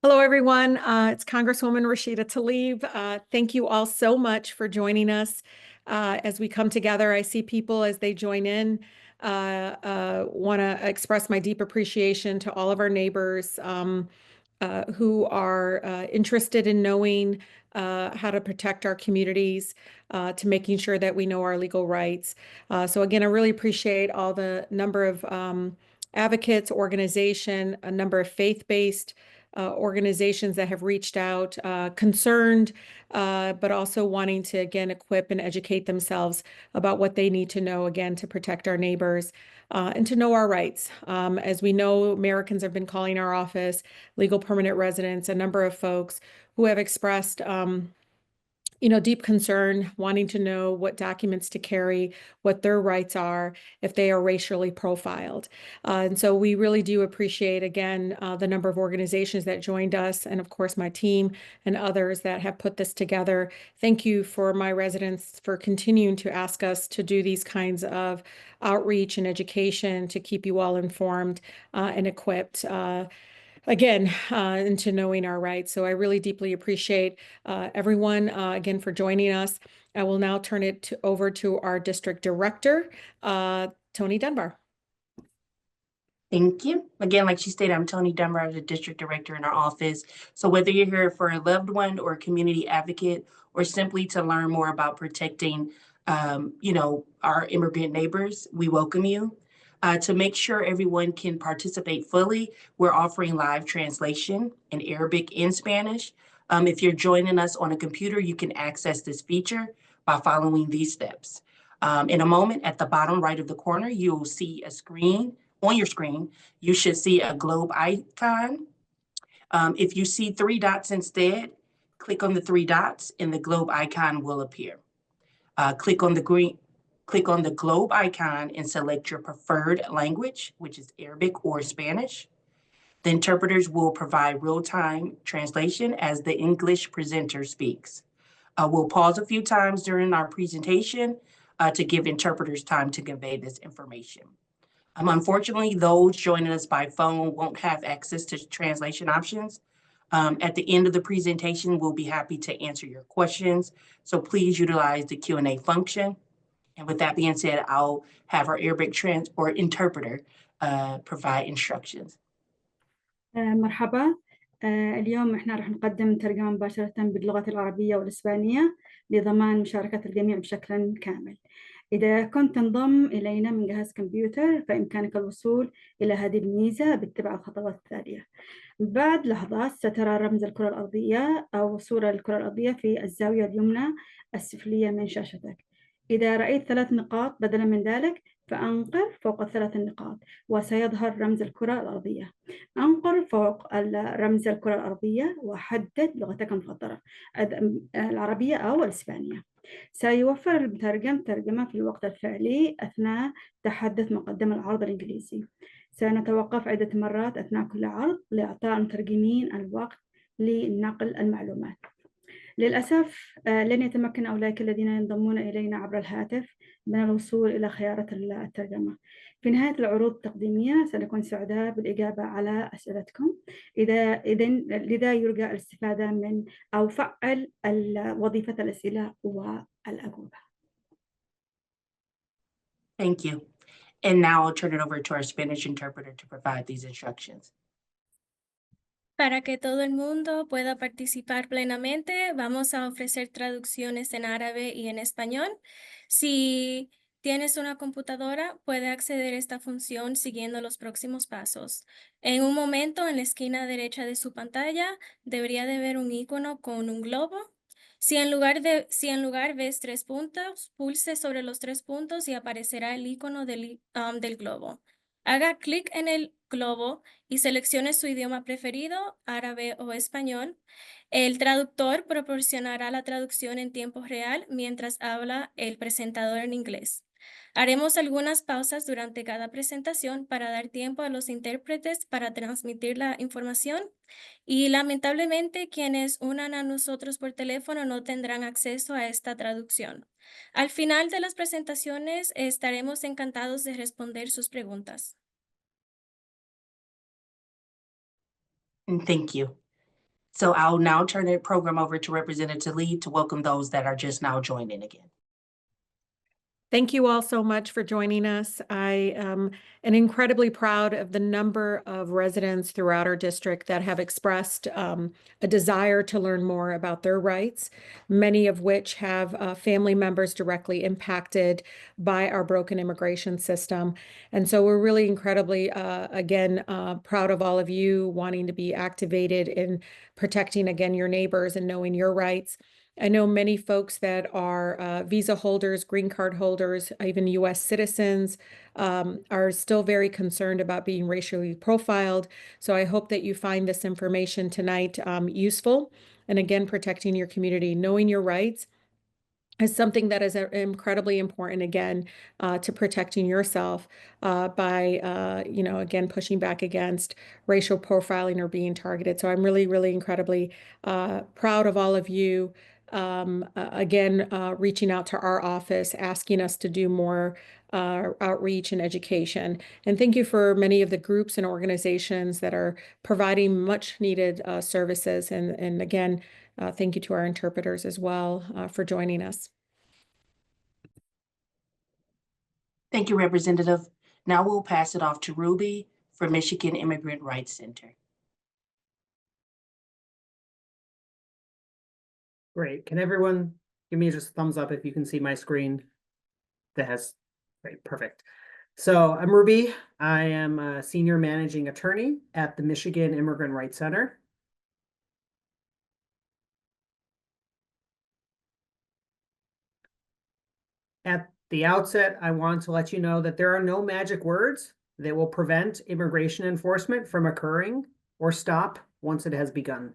Hello, everyone. It's Congresswoman Tlaib. Thank you all so much for joining us as we come together. I see people as they join in. Want to express my deep appreciation to all of our neighbors who are interested in knowing how to protect our communities, to making sure that we know our legal rights. So again, I really appreciate all the number of advocates, organization, a number of faith-based organizations that have reached out, concerned, but also wanting to, again, equip and educate themselves about what they need to know, again, to protect our neighbors and to know our rights. As we know, Americans have been calling our office, legal permanent residents, a number of folks who have expressed deep concern, wanting to know what documents to carry, what their rights are if they are racially profiled. And so we really do appreciate, again, the number of organizations that joined us, and of course, my team and others that have put this together. Thank you for my residents for continuing to ask us to do these kinds of outreach and education to keep you all informed and equipped. Again, into knowing our rights. So I really deeply appreciate everyone, again, for joining us. I will now turn it over to our district director, Tony Dunbar. Thank you. Again, like she stated, I'm Tony Dunbar, the district director in our office. So whether you're here for a loved one or a community advocate, or simply to learn more about protecting, our immigrant neighbors, we welcome you. To make sure everyone can participate fully, we're offering live translation in Arabic and Spanish. If you're joining us on a computer, you can access this feature by following these steps. In a moment, at the bottom right of the corner, you'll see a screen. On your screen, you should see a globe icon. If you see three dots instead, click on the three dots and the globe icon will appear. Click on the globe icon and select your preferred language, which is Arabic or Spanish. The interpreters will provide real-time translation as the English presenter speaks. We'll pause a few times during our presentation to give interpreters time to convey this information. Unfortunately, those joining us by phone won't have access to translation options. At the end of the presentation, we'll be happy to answer your questions. So please utilize the Q&A function. And with that being said, I'll have our Arabic interpreter provide instructions. مرحبا. اليوم احنا راح نقدم ترجمة مباشرة باللغة العربية والإسبانية لضمان مشاركة الجميع بشكل كامل. إذا كنت تنضم إلينا من جهاز كمبيوتر فإمكانك الوصول إلى هذه الميزة باتباع الخطوات التالية. بعد لحظات سترى رمز الكرة الأرضية أو صورة الكرة الأرضية في الزاوية اليمنى السفلية من شاشتك. إذا رأيت 3 نقاط بدلا من ذلك فأنقر فوق ال3 النقاط وسيظهر رمز الكرة الأرضية. أنقر فوق رمز الكرة الأرضية وحدد لغتك المفضلة، العربية أو الإسبانية. سيوفر المترجم ترجمة في الوقت الفعلي أثناء تحدث مقدم العرض الإنجليزي. سنتوقف عدة مرات أثناء كل عرض لإعطاء المترجمين الوقت لنقل المعلومات. للأسف لن يتمكن أولئك الذين ينضمون إلينا عبر الهاتف من الوصول إلى خيارات الترجمة. في نهاية العروض التقديمية سنكون سعداء بالإجابة على أسئلتكم. لذا يرجى الاستفادة من أو فعل وظيفة الأسئلة والأجوبة. Thank you. And now I'll turn it over to our Spanish interpreter to provide these instructions. Para que todo el mundo pueda participar plenamente, vamos a ofrecer traducciones en árabe y en español. Si tienes una computadora, puede acceder a esta función siguiendo los próximos pasos. En un momento, en la esquina derecha de su pantalla, debería de ver un icono con un globo. Si en lugar ves 3 puntos, pulse sobre los 3 puntos y aparecerá el icono del globo. Haga clic en el globo y seleccione su idioma preferido, árabe o español. El traductor proporcionará la traducción en tiempo real mientras habla el presentador en inglés. Haremos algunas pausas durante cada presentación para dar tiempo a los intérpretes para transmitir la información y lamentablemente quienes unan a nosotros por teléfono no tendrán acceso a esta traducción. Al final de las presentaciones estaremos encantados de responder sus preguntas. And thank you. So I'll now turn the program over to Representative Tlaib to welcome those that are just now joining again. Thank you all so much for joining us. I am incredibly proud of the number of residents throughout our district that have expressed a desire to learn more about their rights, many of which have family members directly impacted by our broken immigration system. And so we're really incredibly, again, proud of all of you wanting to be activated in protecting, again, your neighbors and knowing your rights. I know many folks that are visa holders, green card holders, even U.S. citizens are still very concerned about being racially profiled. So I hope that you find this information tonight useful. And again, protecting your community, knowing your rights is something that is incredibly important, again, to protecting yourself by, again, pushing back against racial profiling or being targeted. So I'm really, really incredibly proud of all of you. Again, reaching out to our office, asking us to do more outreach and education. And thank you for many of the groups and organizations that are providing much needed services. And again, thank you to our interpreters as well for joining us. Thank you, Representative. Now we'll pass it off to Ruby for Michigan Immigrant Rights Center. Great. Can everyone give me just a thumbs up if you can see my screen? Great, perfect. So I'm Ruby. I am a senior managing attorney at the Michigan Immigrant Rights Center. At the outset, I want to let you know that there are no magic words that will prevent immigration enforcement from occurring or stop once it has begun.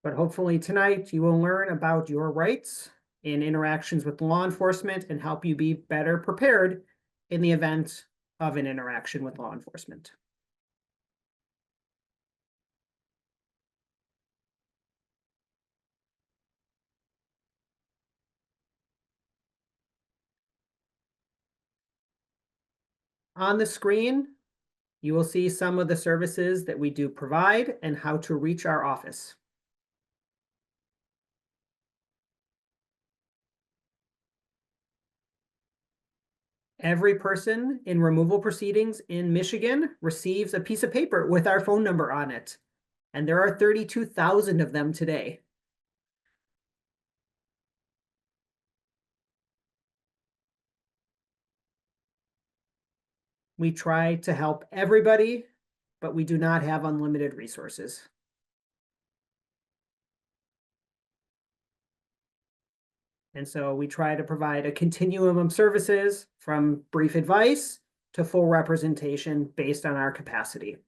But hopefully tonight you will learn about your rights in interactions with law enforcement and help you be better prepared in the event of an interaction with law enforcement. On the screen, you will see some of the services that we do provide and how to reach our office. Every person in removal proceedings in Michigan receives a piece of paper with our phone number on it, and there are 32,000 of them today. We try to help everybody, but we do not have unlimited resources. And so we try to provide a continuum of services from brief advice to full representation based on our capacity.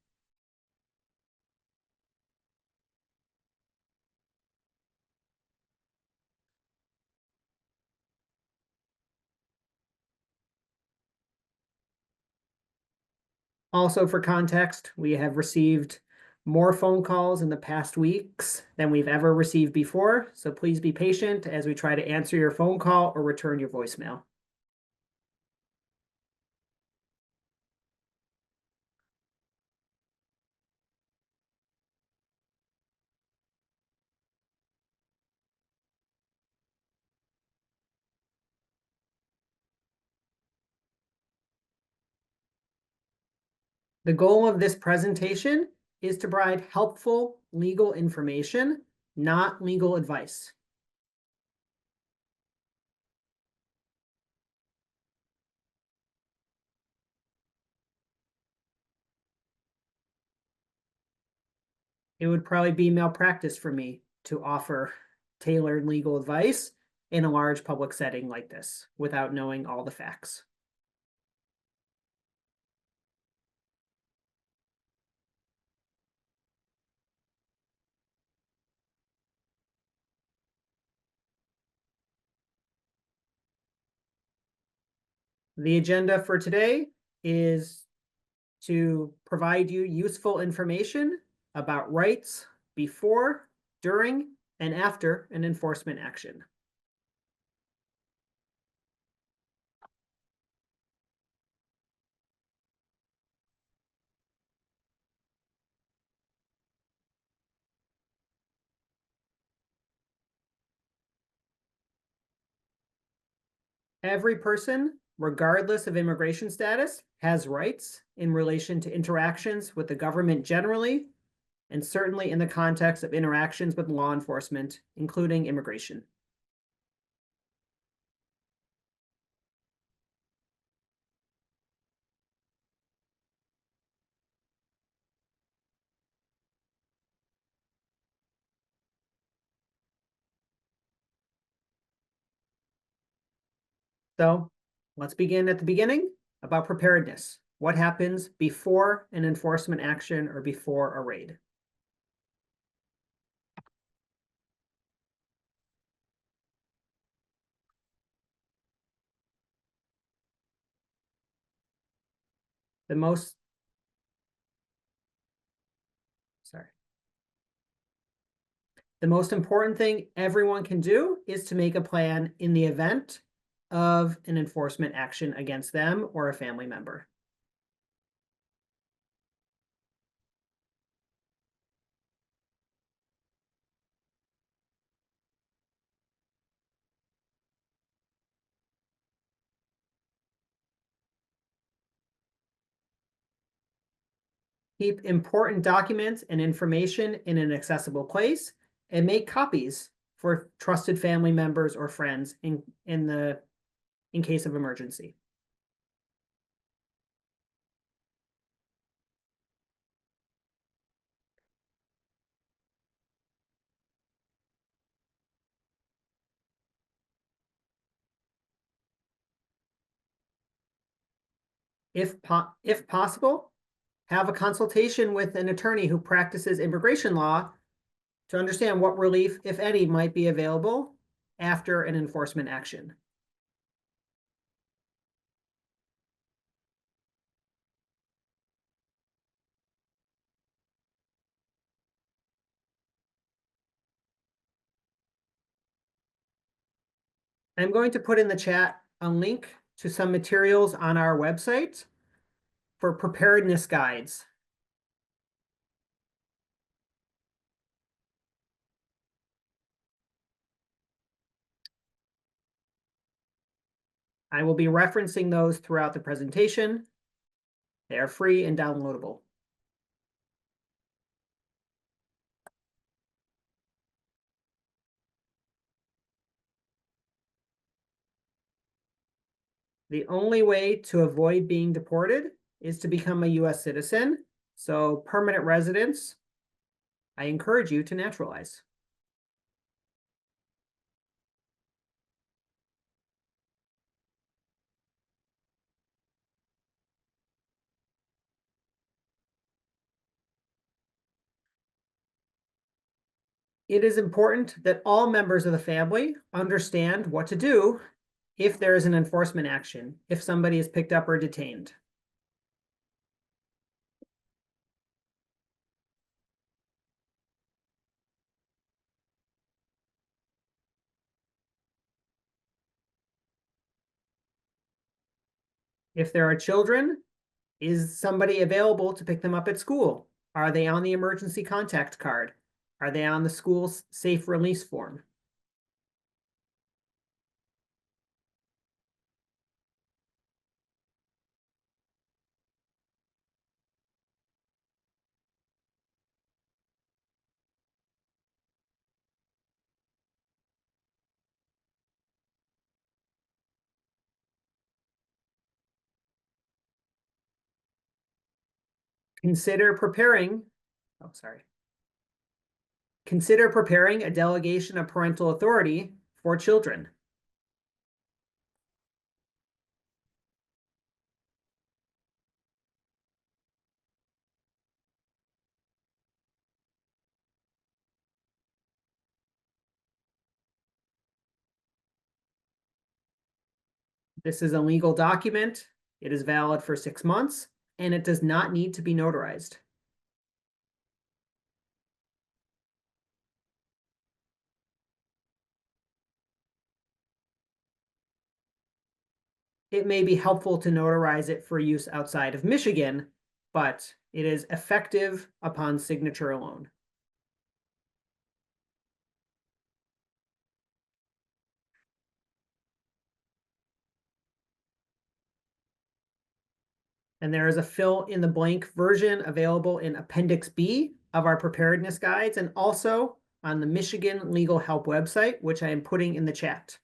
Also, for context, we have received more phone calls in the past weeks than we've ever received before. So please be patient as we try to answer your phone call or return your voicemail. The goal of this presentation is to provide helpful legal information, not legal advice. It would probably be malpractice for me to offer tailored legal advice in a large public setting like this without knowing all the facts. The agenda for today is to provide you useful information about rights before, during, and after an enforcement action. Every person, regardless of immigration status, has rights in relation to interactions with the government generally, and certainly in the context of interactions with law enforcement, including immigration. So let's begin at the beginning about preparedness. What happens before an enforcement action or before a raid? The most important thing everyone can do is to make a plan in the event of an enforcement action against them or a family member. Keep important documents and information in an accessible place and make copies for trusted family members or friends in case of emergency. If possible, have a consultation with an attorney who practices immigration law to understand what relief, if any, might be available after an enforcement action. I'm going to put in the chat a link to some materials on our website for preparedness guides. I will be referencing those throughout the presentation. They are free and downloadable. The only way to avoid being deported is to become a US citizen. So permanent residents, I encourage you to naturalize. It is important that all members of the family understand what to do if there is an enforcement action, if somebody is picked up or detained. If there are children, is somebody available to pick them up at school? Are they on the emergency contact card? Are they on the school's safe release form? Consider preparing a delegation of parental authority for children. This is a legal document. It is valid for 6 months, and it does not need to be notarized. it may be helpful to notarize it for use outside of Michigan, but it is effective upon signature alone. And there is a fill in the blank version available in Appendix B of our preparedness guides and also on the Michigan Legal Help website, which I am putting in the chat.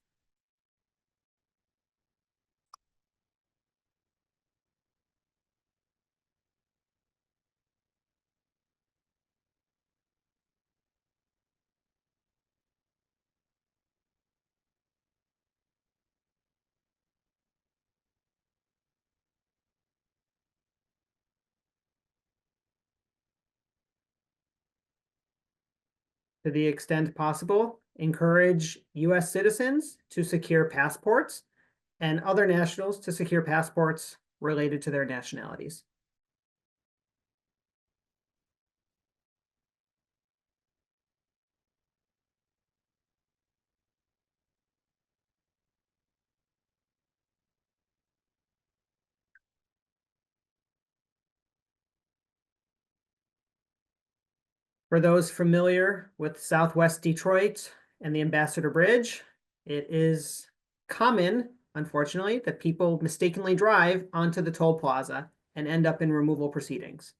To the extent possible, encourage U.S. citizens to secure passports and other nationals to secure passports related to their nationalities. For those familiar with Southwest Detroit and the Ambassador Bridge, it is common, unfortunately, that people mistakenly drive onto the toll plaza and end up in removal proceedings.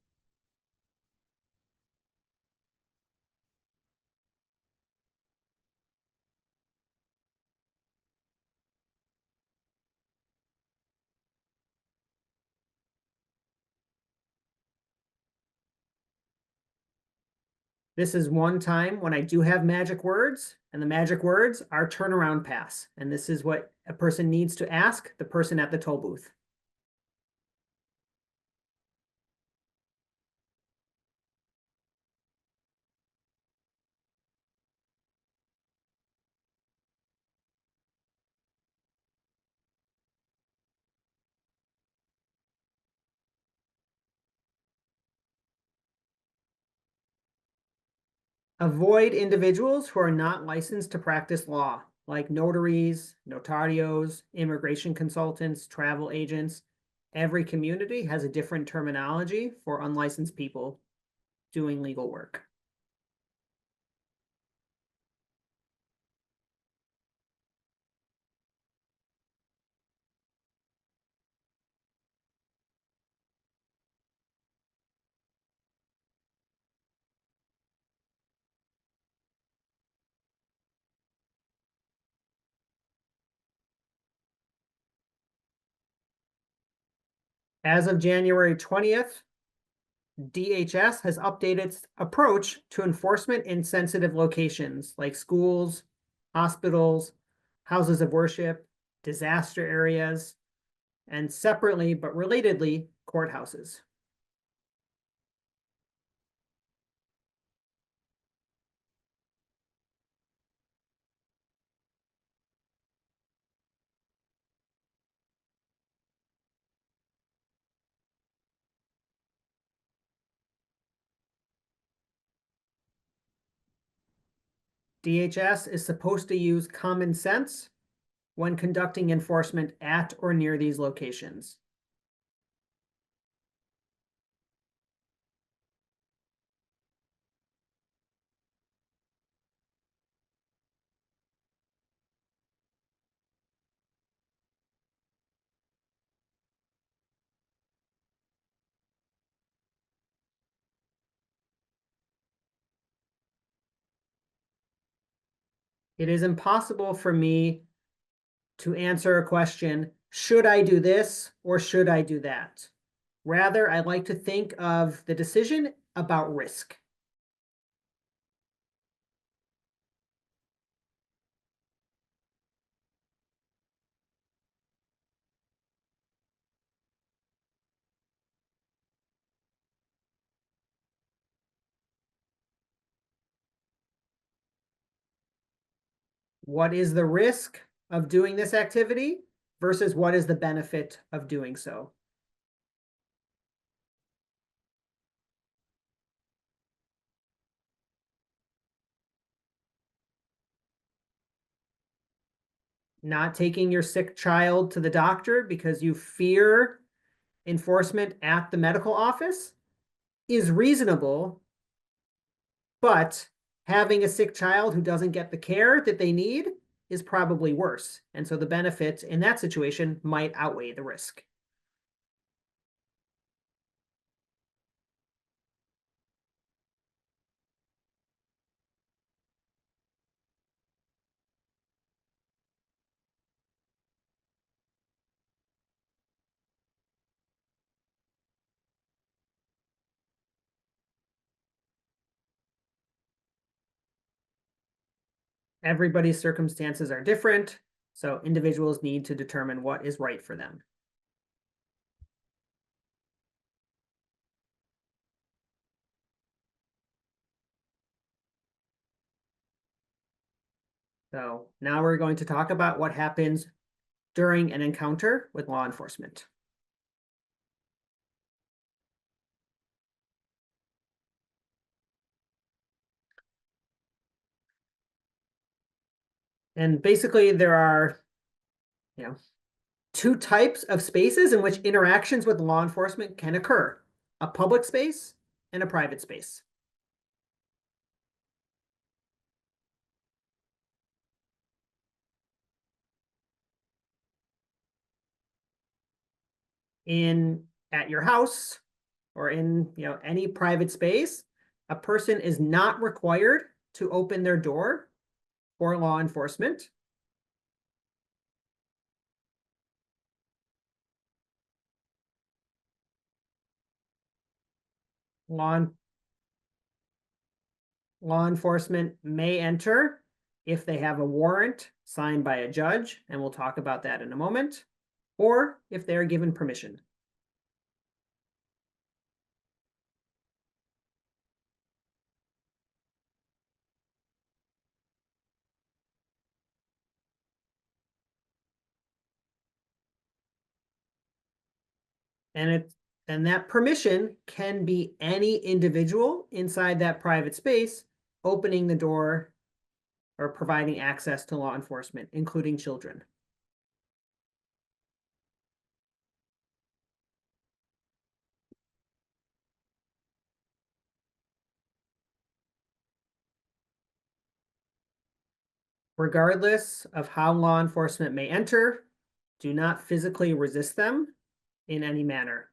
This is one time when I do have magic words, and the magic words are turnaround pass. And this is what a person needs to ask the person at the toll booth. Avoid individuals who are not licensed to practice law, like notaries, notarios, immigration consultants, travel agents. Every community has a different terminology for unlicensed people doing legal work. As of January 20th, DHS has updated its approach to enforcement in sensitive locations like schools, hospitals, houses of worship, disaster areas, and separately but relatedly, courthouses. DHS is supposed to use common sense when conducting enforcement at or near these locations. It is impossible for me to answer a question, should I do this or should I do that? Rather, I like to think of the decision about risk. What is the risk of doing this activity versus what is the benefit of doing so? not taking your sick child to the doctor because you fear enforcement at the medical office is reasonable, but having a sick child who doesn't get the care that they need is probably worse. And so the benefit in that situation might outweigh the risk. Everybody's circumstances are different, so individuals need to determine what is right for them. So now we're going to talk about what happens during an encounter with law enforcement. And basically there are, two types of spaces in which interactions with law enforcement can occur: a public space and a private space. At your house or in any private space, a person is not required to open their door for law enforcement. Law enforcement may enter if they have a warrant signed by a judge, and we'll talk about that in a moment, or if they are given permission. And that permission can be any individual inside that private space opening the door or providing access to law enforcement, including children. Regardless of how law enforcement may enter, do not physically resist them in any manner.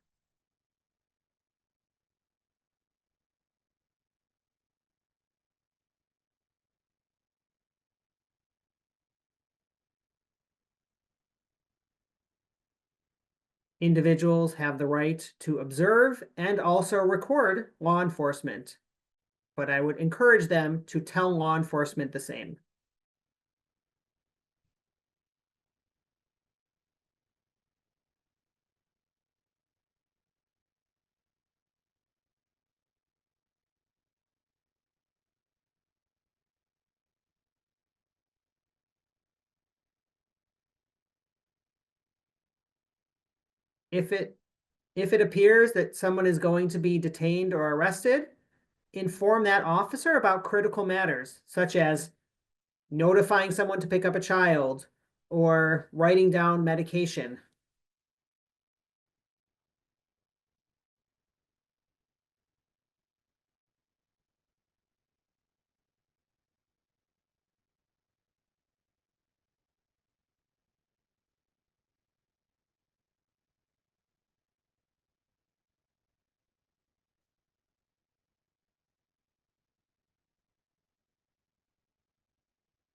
Individuals have the right to observe and also record law enforcement, but I would encourage them to tell law enforcement the same. If it appears that someone is going to be detained or arrested, inform that officer about critical matters, such as notifying someone to pick up a child or writing down medication.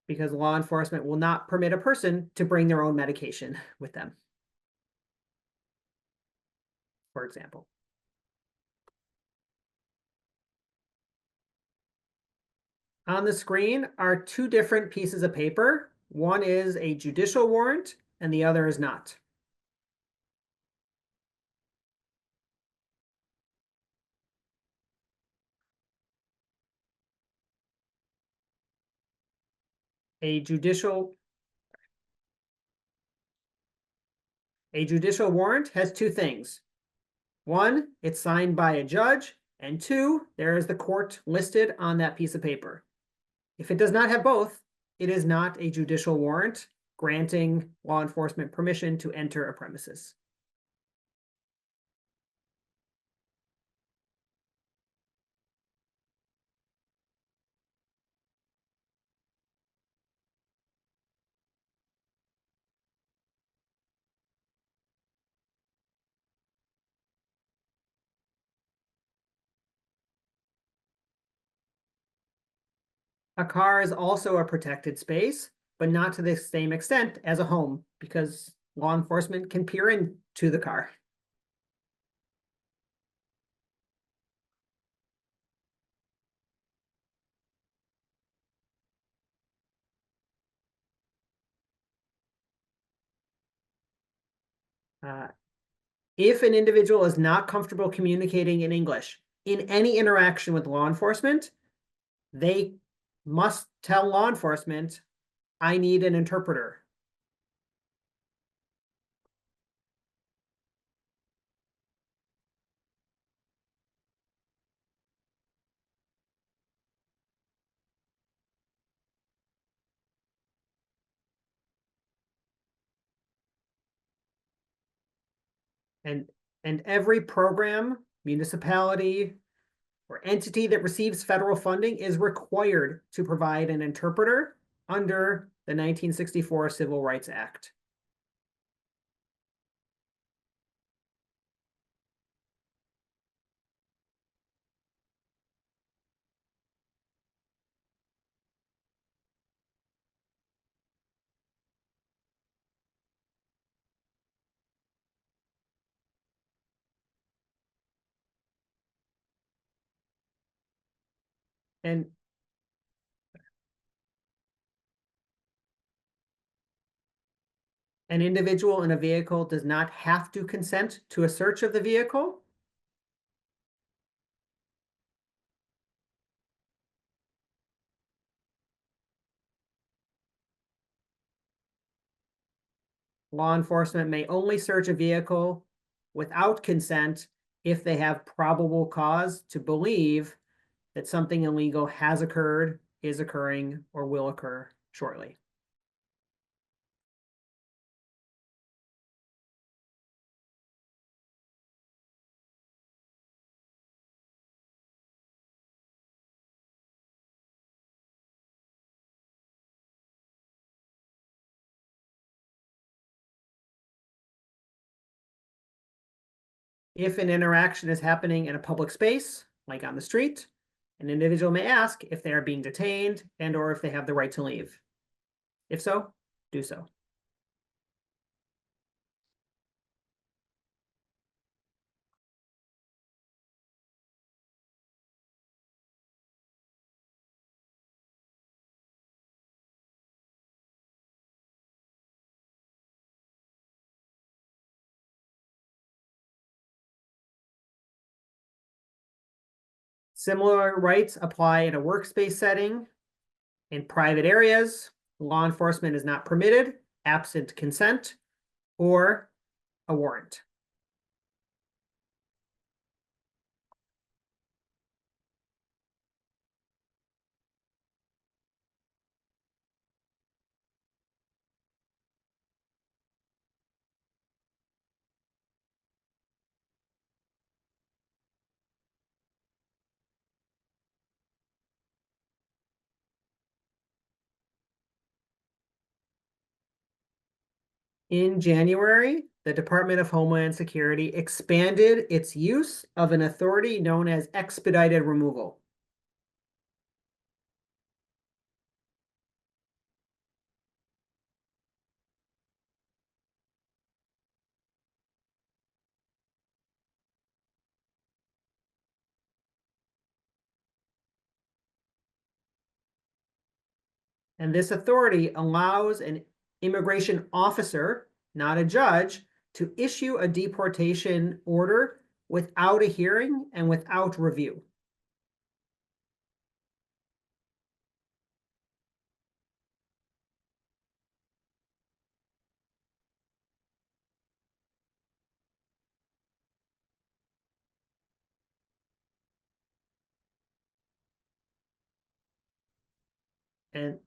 Because law enforcement will not permit a person to bring their own medication with them, for example. On the screen are two different pieces of paper. One is a judicial warrant and the other is not. A judicial warrant has two things. One, it's signed by a judge, and two, there is the court listed on that piece of paper. If it does not have both, it is not a judicial warrant, granting law enforcement permission to enter a premises. A car is also a protected space, but not to the same extent as a home, because law enforcement can peer into the car. If an individual is not comfortable communicating in English in any interaction with law enforcement, they must tell law enforcement, I need an interpreter. And every program, municipality, or entity that receives federal funding is required to provide an interpreter under the 1964 Civil Rights Act. And an individual in a vehicle does not have to consent to a search of the vehicle. Law enforcement may only search a vehicle without consent if they have probable cause to believe that something illegal has occurred, is occurring, or will occur shortly. If an interaction is happening in a public space, like on the street, an individual may ask if they are being detained and or if they have the right to leave. If so, do so. Similar rights apply in a workspace setting. In private areas, law enforcement is not permitted absent consent or a warrant. In January, the Department of Homeland Security expanded its use of an authority known as expedited removal. And this authority allows an immigration officer, not a judge, to issue a deportation order without a hearing and without review. And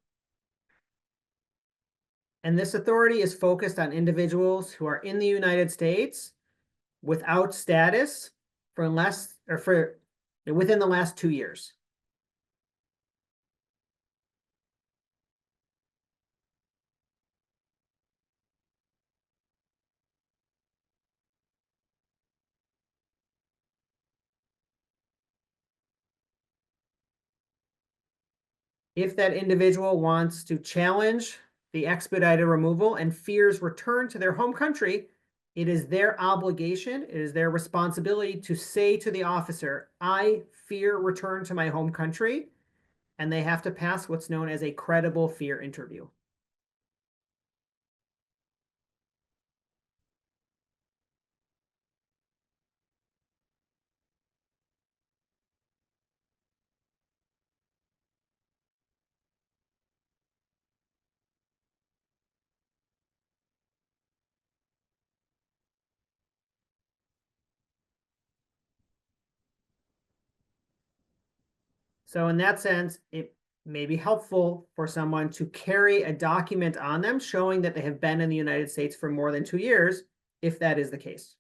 And this authority is focused on individuals who are in the United States without status for within the last 2 years. If that individual wants to challenge the expedited removal and fears return to their home country, it is their obligation, it is their responsibility to say to the officer, I fear return to my home country, and they have to pass what's known as a credible fear interview. So in that sense, it may be helpful for someone to carry a document on them showing that they have been in the United States for more than 2 years, if that is the case.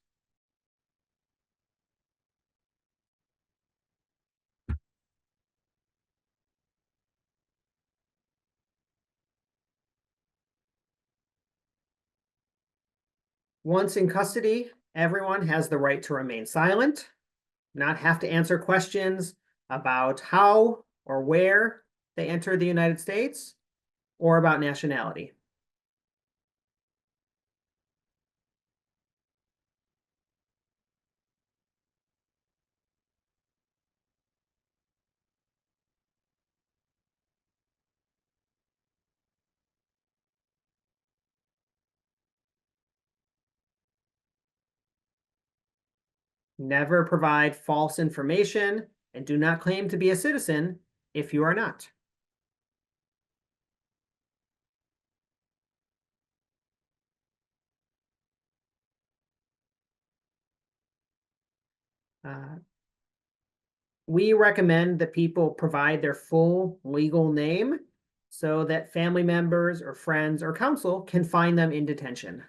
Once in custody, everyone has the right to remain silent, not have to answer questions about how or where they entered the United States or about nationality. Never provide false information and do not claim to be a citizen if you are not. We recommend that people provide their full legal name so that family members or friends or counsel can find them in detention.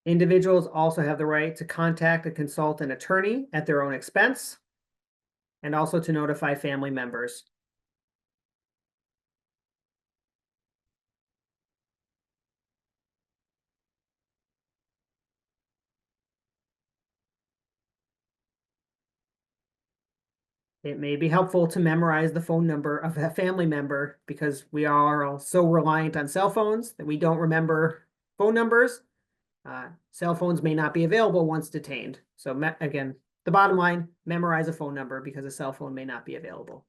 Individuals also have the right to contact and consult an attorney at their own expense, and also to notify family members. It may be helpful to memorize the phone number of a family member because we are all so reliant on cell phones that we don't remember phone numbers. Cell phones may not be available once detained. So again, the bottom line, memorize a phone number because a cell phone may not be available.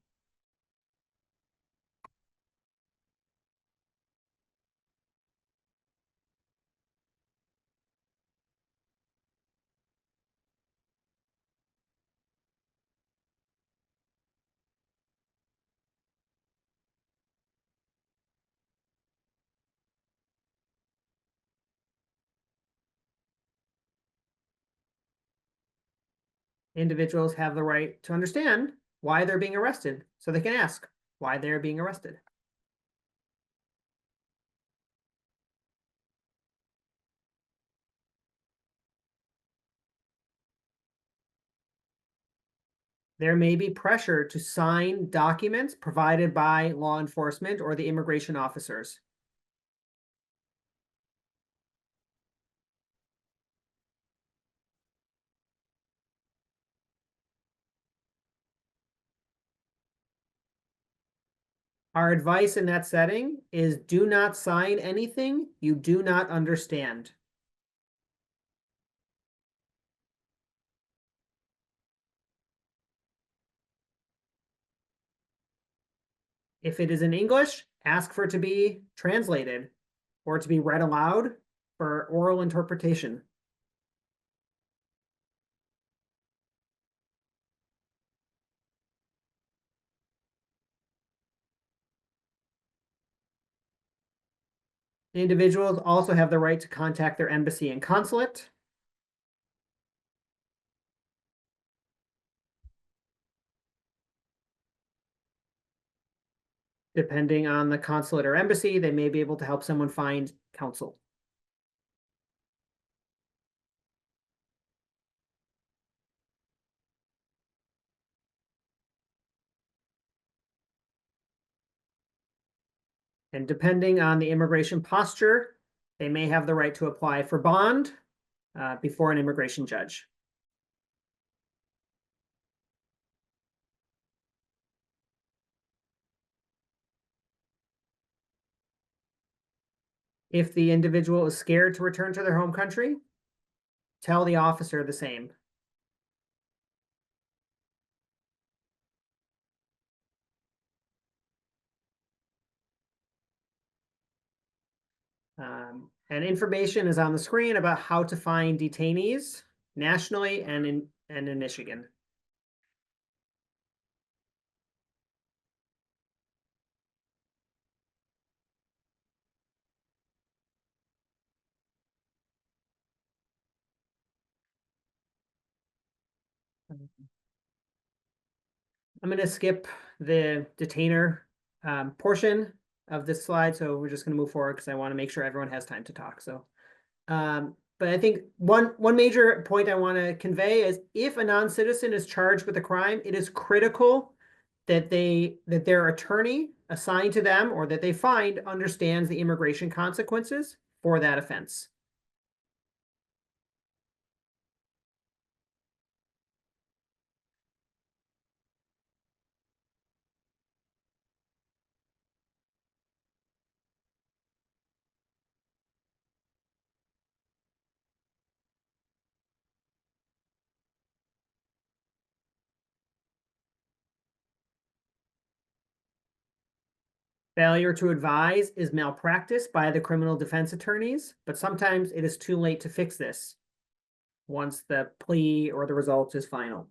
Individuals have the right to understand why they're being arrested, so they can ask why they're being arrested. There may be pressure to sign documents provided by law enforcement or the immigration officers. Our advice in that setting is do not sign anything you do not understand. If it is in English, ask for it to be translated or to be read aloud for oral interpretation. Individuals also have the right to contact their embassy and consulate. Depending on the consulate or embassy, they may be able to help someone find counsel. And depending on the immigration posture, they may have the right to apply for bond before an immigration judge. If the individual is scared to return to their home country, tell the officer the same. And information is on the screen about how to find detainees nationally and in Michigan. I'm going to skip the detainer portion of this slide, so we're just going to move forward because I want to make sure everyone has time to talk. So, but I think one major point I want to convey is if a non-citizen is charged with a crime, it is critical that their attorney assigned to them or that they find understands the immigration consequences for that offense. Failure to advise is malpractice by the criminal defense attorneys, but sometimes it is too late to fix this once the plea or the result is final.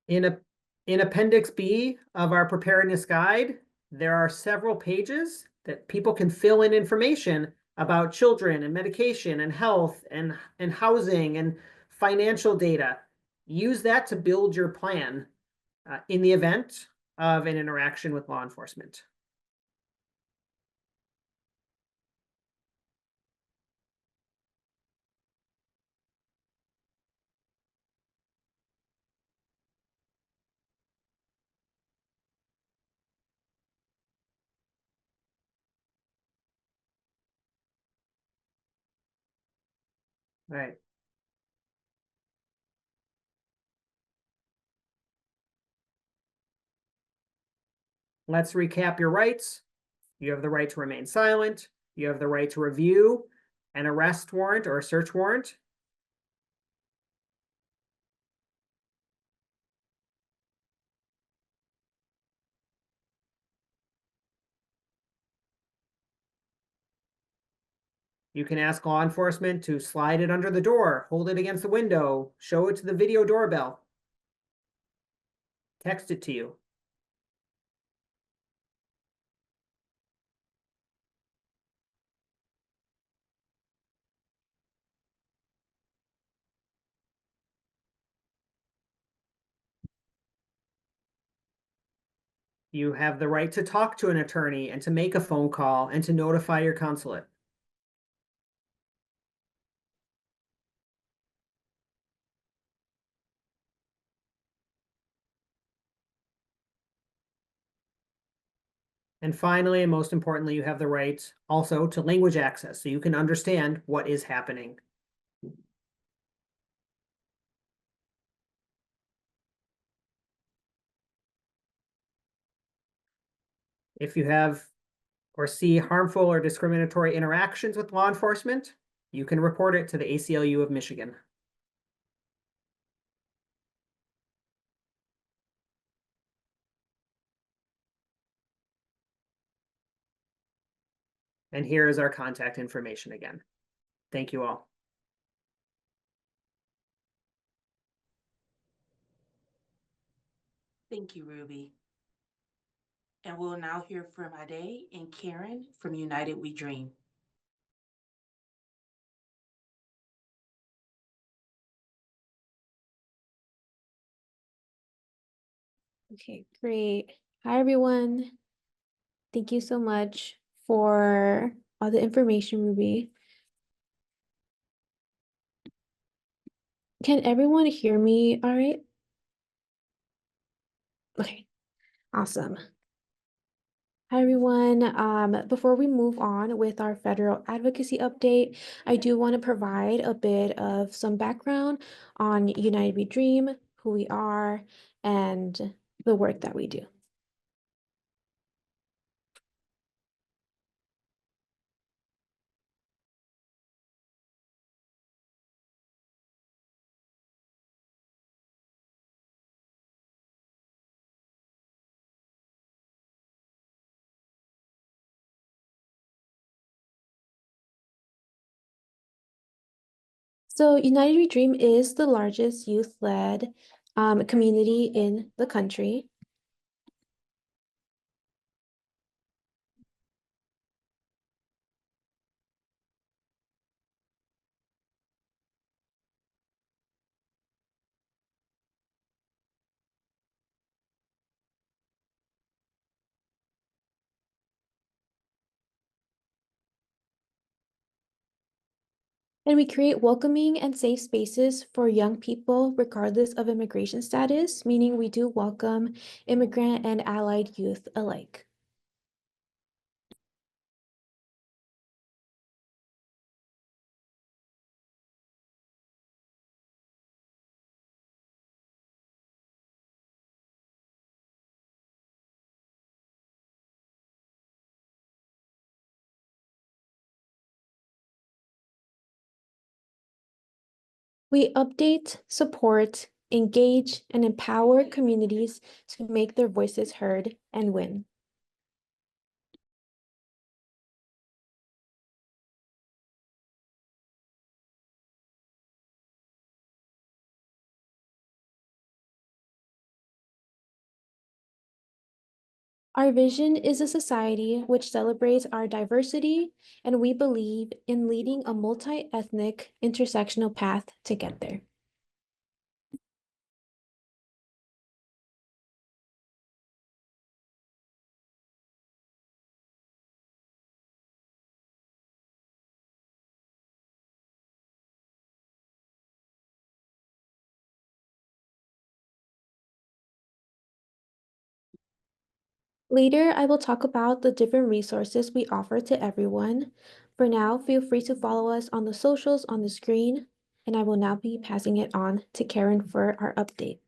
In Appendix B of our preparedness guide, there are several pages that people can fill in information about children and medication and health and housing and financial data. Use that to build your plan in the event of an interaction with law enforcement. All right. Let's recap your rights. You have the right to remain silent. You have the right to review an arrest warrant or a search warrant. You can ask law enforcement to slide it under the door, hold it against the window, show it to the video doorbell, text it to you. You have the right to talk to an attorney and to make a phone call and to notify your consulate. And finally, and most importantly, you have the right also to language access so you can understand what is happening. If you have or see harmful or discriminatory interactions with law enforcement, you can report it to the ACLU of Michigan. And here is our contact information again. Thank you all. Thank you, Ruby. And we'll now hear from Ade and Karen from United We Dream. Okay, great. Hi, everyone. Thank you so much for all the information, Ruby. Can everyone hear me all right? Okay, awesome. Hi, everyone. Before we move on with our federal advocacy update, I do want to provide a bit of some background on United We Dream, who we are, and the work that we do. So United We Dream is the largest youth-led community in the country. And we create welcoming and safe spaces for young people, regardless of immigration status, meaning we do welcome immigrant and allied youth alike. We update, support, engage, and empower communities to make their voices heard and win. Our vision is a society which celebrates our diversity, and we believe in leading a multi-ethnic intersectional path to get there. Later, I will talk about the different resources we offer to everyone. For now, feel free to follow us on the socials on the screen, and I will now be passing it on to Karen for our update.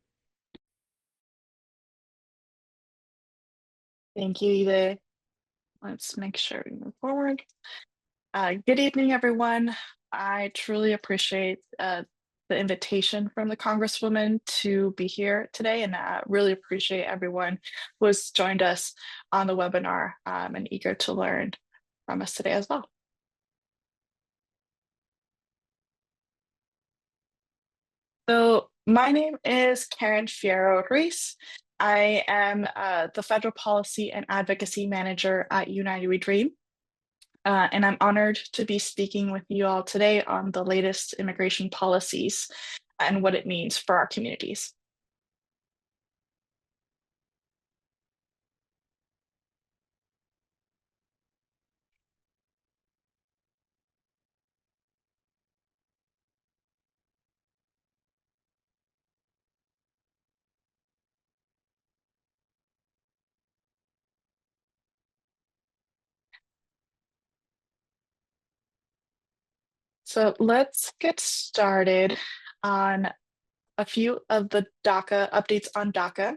Thank you, Ide. Let's make sure we move forward. Good evening, everyone. I truly appreciate the invitation from the Congresswoman to be here today, and really appreciate everyone who has joined us on the webinar and eager to learn from us today as well. So my name is Karen Fierro Ruiz. I am the Federal Policy and Advocacy Manager at United We Dream. And I'm honored to be speaking with you all today on the latest immigration policies and what it means for our communities. So let's get started on a few of the DACA updates on DACA.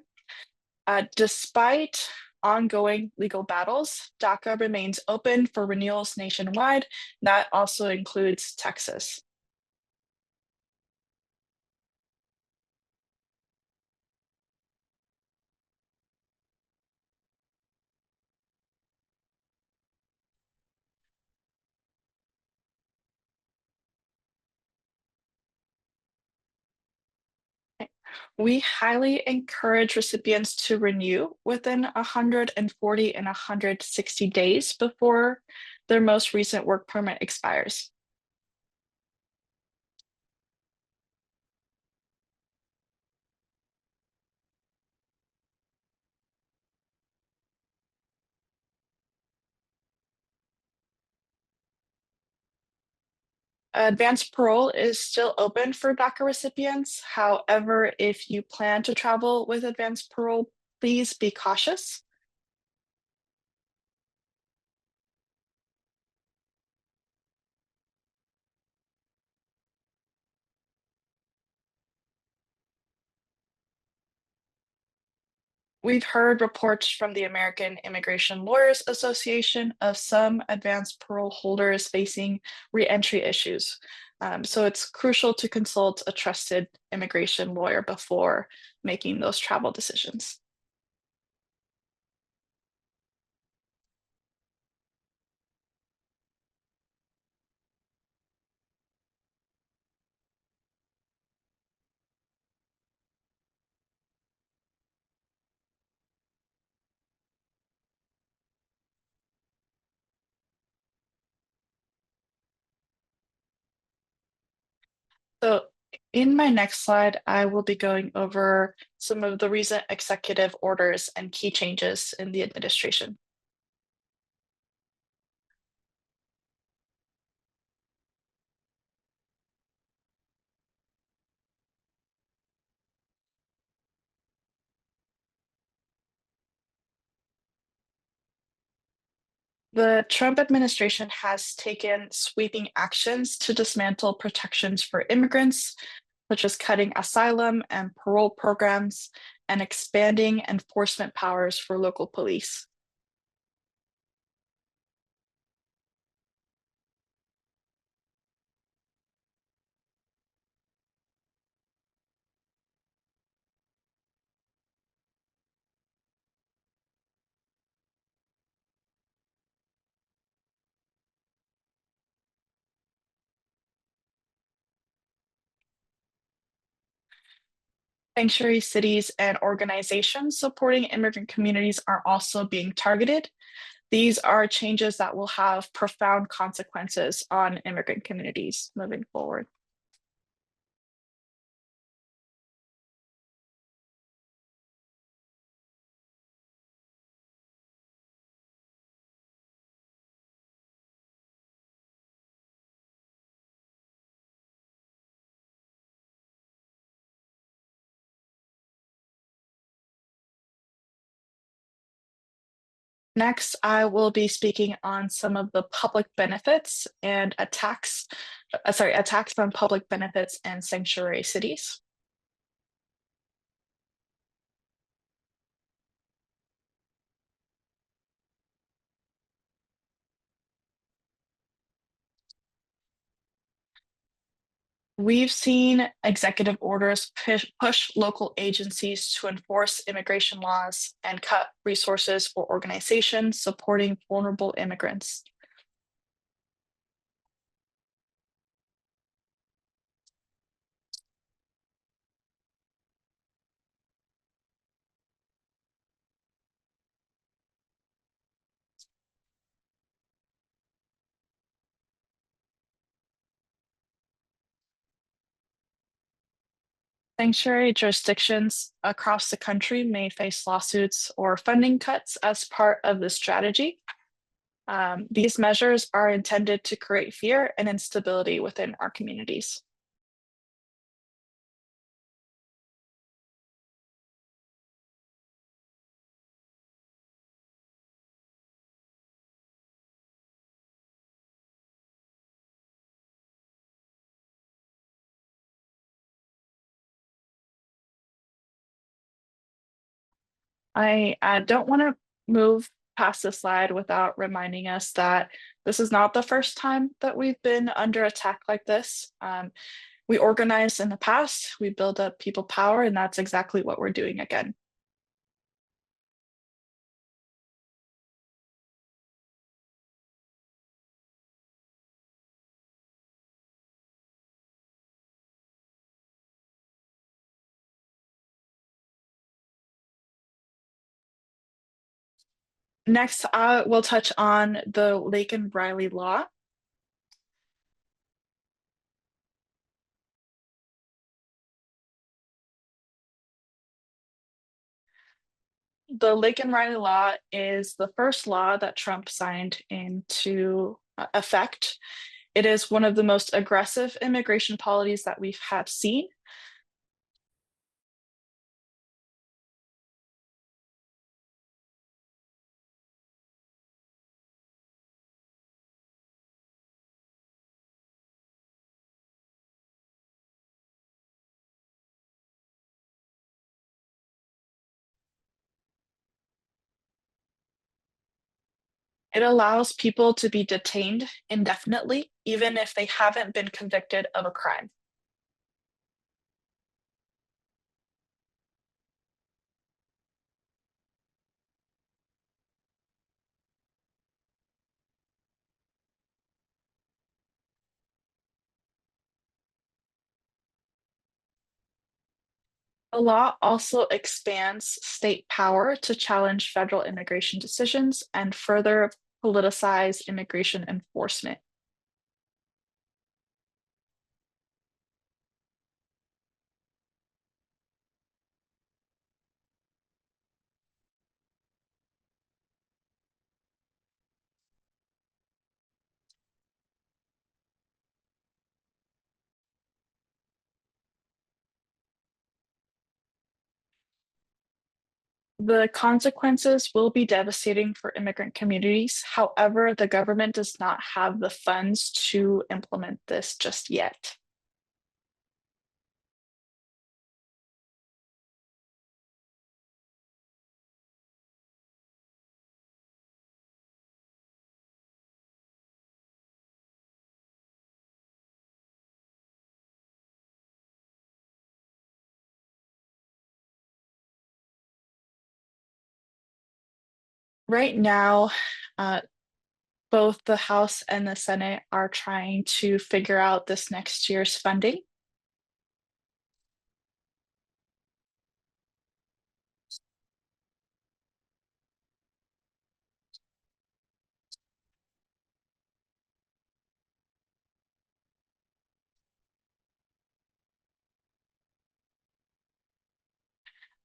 Despite ongoing legal battles, DACA remains open for renewals nationwide. That also includes Texas. We highly encourage recipients to renew within 140 and 160 days before their most recent work permit expires. Advanced parole is still open for DACA recipients. However, if you plan to travel with advanced parole, please be cautious. We've heard reports from the American Immigration Lawyers Association of some advanced parole holders facing reentry issues. So it's crucial to consult a trusted immigration lawyer before making those travel decisions. So in my next slide, I will be going over some of the recent executive orders and key changes in the administration. The Trump administration has taken sweeping actions to dismantle protections for immigrants, such as cutting asylum and parole programs and expanding enforcement powers for local police. Sanctuary cities and organizations supporting immigrant communities are also being targeted. These are changes that will have profound consequences on immigrant communities moving forward. Next, I will be speaking on some of the public benefits and attacks on public benefits and sanctuary cities. We've seen executive orders push local agencies to enforce immigration laws and cut resources for organizations supporting vulnerable immigrants. Sanctuary jurisdictions across the country may face lawsuits or funding cuts as part of the strategy. These measures are intended to create fear and instability within our communities. I don't want to move past this slide without reminding us that this is not the first time that we've been under attack like this. We organized in the past, we build up people power, and that's exactly what we're doing again. Next, we'll touch on the Laken-Riley Law. The Laken-Riley Law is the first law that Trump signed into effect. It is one of the most aggressive immigration policies that we've had seen. It allows people to be detained indefinitely, even if they haven't been convicted of a crime. The law also expands state power to challenge federal immigration decisions and further politicize immigration enforcement. The consequences will be devastating for immigrant communities. However, the government does not have the funds to implement this just yet. Right now, both the House and the Senate are trying to figure out this next year's funding.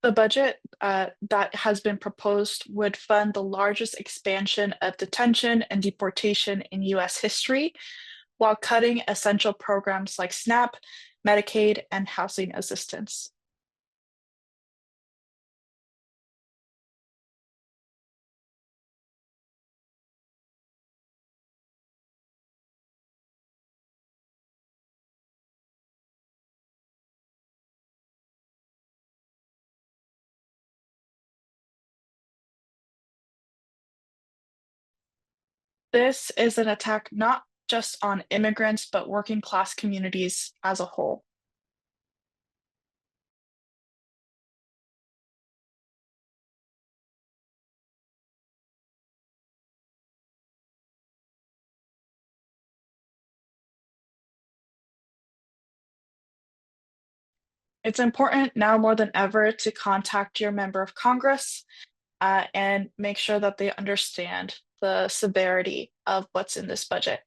The budget that has been proposed would fund the largest expansion of detention and deportation in US history, while cutting essential programs like SNAP, Medicaid, and housing assistance. This is an attack not just on immigrants, but working class communities as a whole. It's important now more than ever to contact your member of Congress and make sure that they understand the severity of what's in this budget.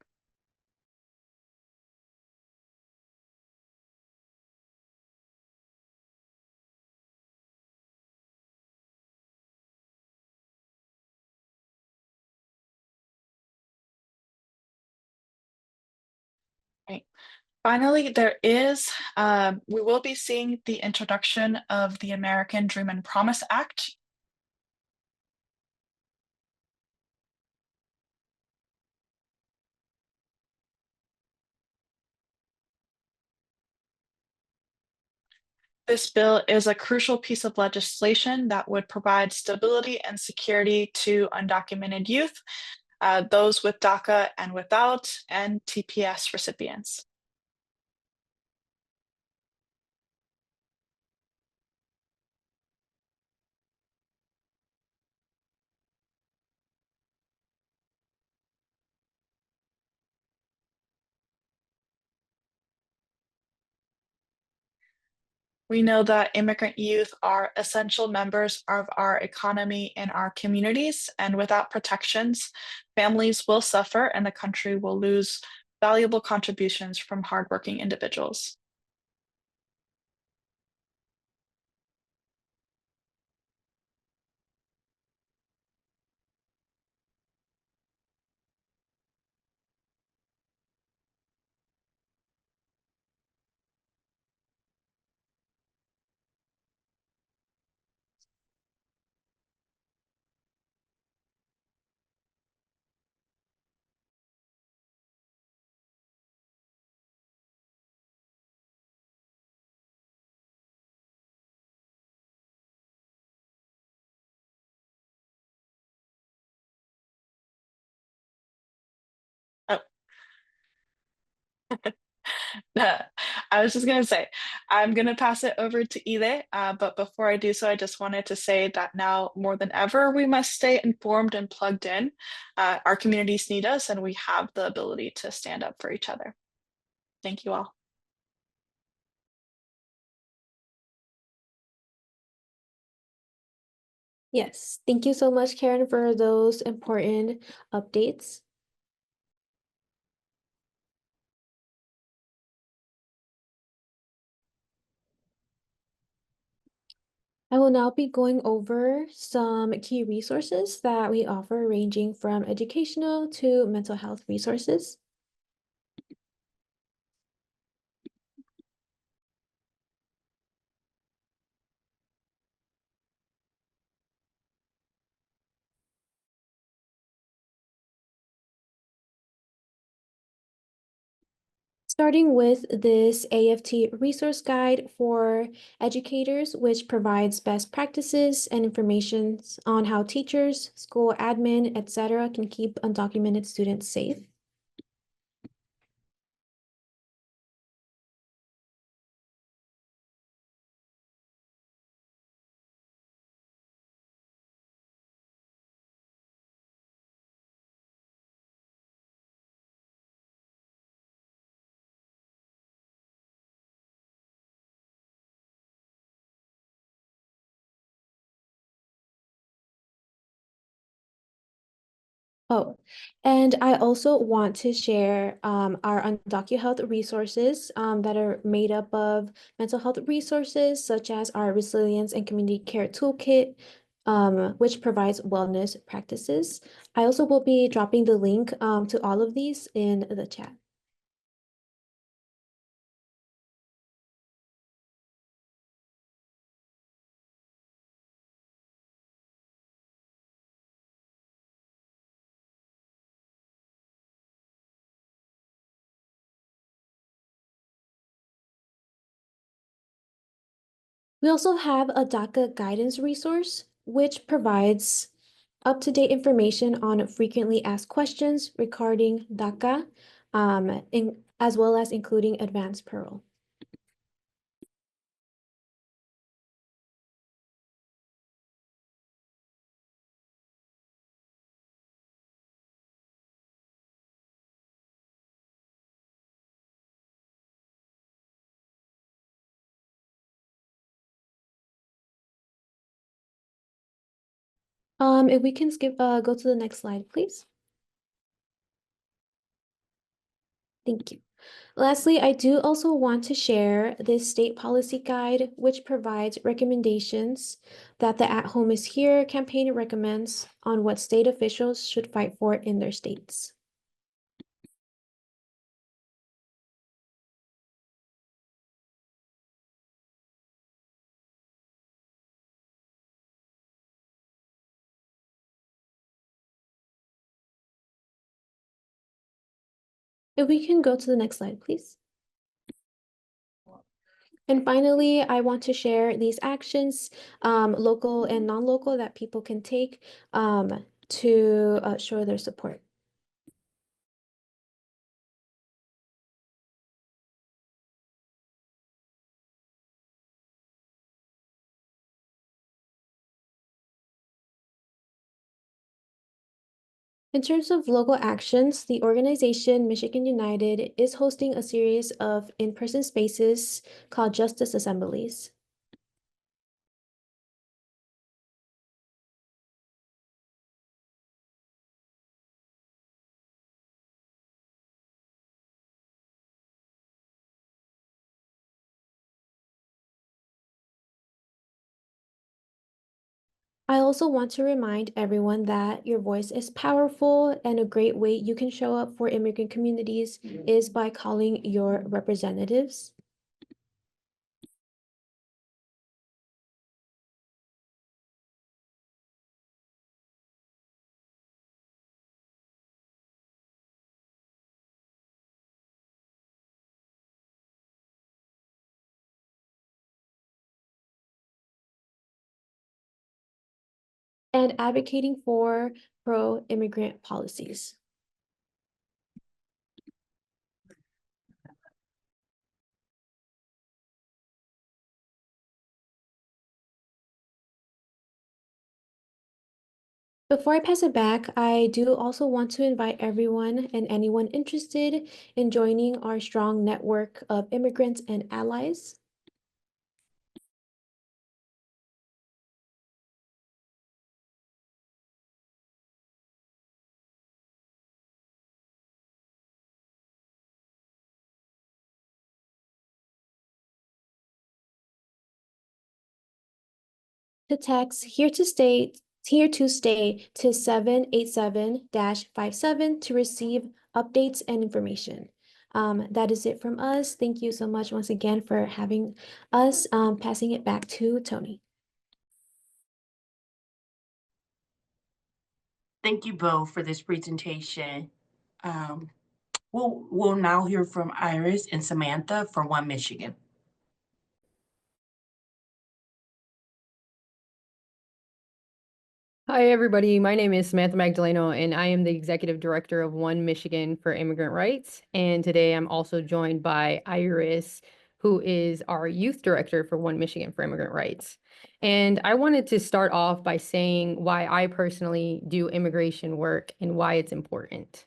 Right. Finally, we will be seeing the introduction of the American Dream and Promise Act. This bill is a crucial piece of legislation that would provide stability and security to undocumented youth, those with DACA and without, and TPS recipients. We know that immigrant youth are essential members of our economy and our communities, and without protections, families will suffer and the country will lose valuable contributions from hardworking individuals. Oh. I was just going to say, I'm going to pass it over to Ile, but before I do so, I just wanted to say that now more than ever, we must stay informed and plugged in. Our communities need us, and we have the ability to stand up for each other. Thank you all. Yes, thank you so much, Karen, for those important updates. I will now be going over some key resources that we offer, ranging from educational to mental health resources. Starting with this AFT resource guide for educators, which provides best practices and information on how teachers, school admin, etc., can keep undocumented students safe. Oh, and I also want to share our UndocuHealth resources that are made up of mental health resources, such as our Resilience and Community Care Toolkit, which provides wellness practices. I also will be dropping the link to all of these in the chat. We also have a DACA guidance resource, which provides up-to-date information on frequently asked questions regarding DACA, as well as including advanced parole. If we can go to the next slide, please. Thank you. Lastly, I do also want to share this state policy guide, which provides recommendations that the At Home is Here campaign recommends on what state officials should fight for in their states. If we can go to the next slide, please. And finally, I want to share these actions, local and non-local, that people can take to show their support. In terms of local actions, the organization Michigan United is hosting a series of in-person spaces called Justice Assemblies. I also want to remind everyone that your voice is powerful, and a great way you can show up for immigrant communities is by calling your representatives. And advocating for pro-immigrant policies. Before I pass it back, I do also want to invite everyone and anyone interested in joining our strong network of immigrants and allies. To text here to stay to 787-57 to receive updates and information. That is it from us. Thank you so much once again for having us. Passing it back to Tony. Thank you both for this presentation. We'll now hear from Iris and Samantha for One Michigan. Hi, everybody. My name is Samantha Magdaleno, and I am the Executive Director of One Michigan for Immigrant Rights. And today I'm also joined by Iris, who is our Youth Director for One Michigan for Immigrant Rights. And I wanted to start off by saying why I personally do immigration work and why it's important.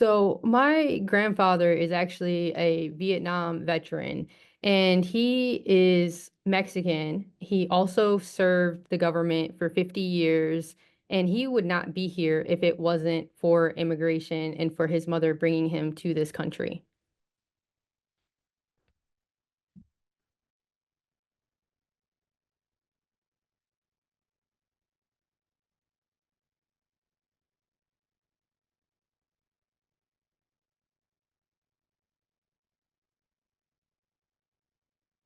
So my grandfather is actually a Vietnam veteran, and he is Mexican. He also served the government for 50 years, and he would not be here if it wasn't for immigration and for his mother bringing him to this country.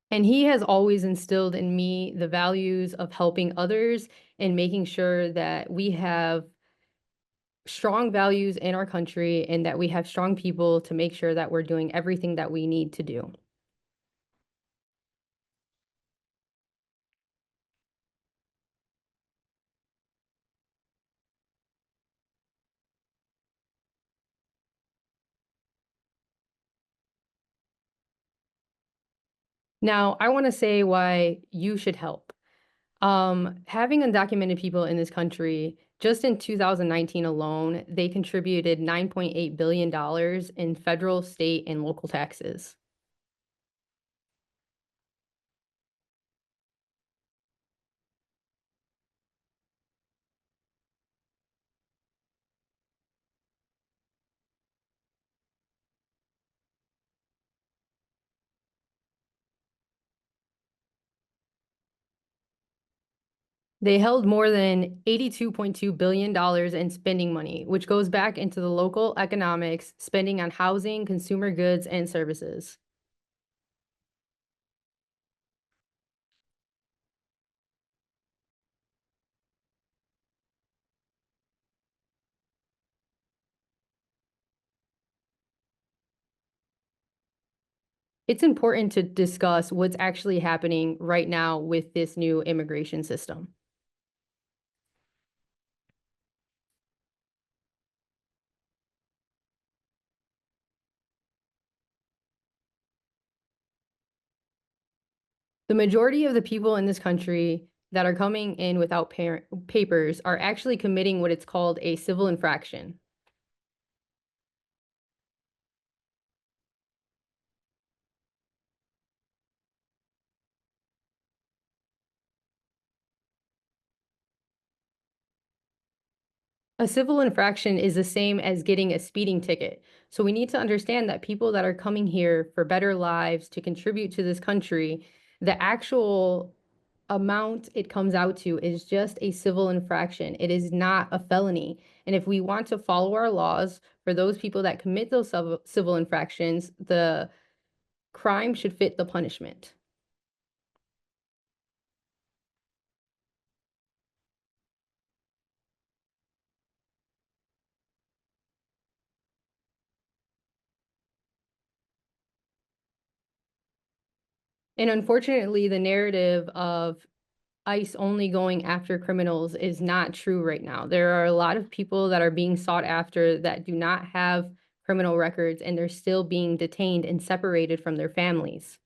And he has always instilled in me the values of helping others and making sure that we have strong values in our country and that we have strong people to make sure that we're doing everything that we need to do. Now, I want to say why you should help. Having undocumented people in this country, just in 2019 alone, they contributed $9.8 billion in federal, state, and local taxes. They held more than $82.2 billion in spending money, which goes back into the local economics, spending on housing, consumer goods, and services. It's important to discuss what's actually happening right now with this new immigration system. The majority of the people in this country that are coming in without papers are actually committing what it's called a civil infraction. A civil infraction is the same as getting a speeding ticket. So we need to understand that people that are coming here for better lives to contribute to this country, the actual amount it comes out to is just a civil infraction. It is not a felony. And if we want to follow our laws for those people that commit those civil infractions, the crime should fit the punishment. And unfortunately, the narrative of ICE only going after criminals is not true right now. There are a lot of people that are being sought after that do not have criminal records, and they're still being detained and separated from their families.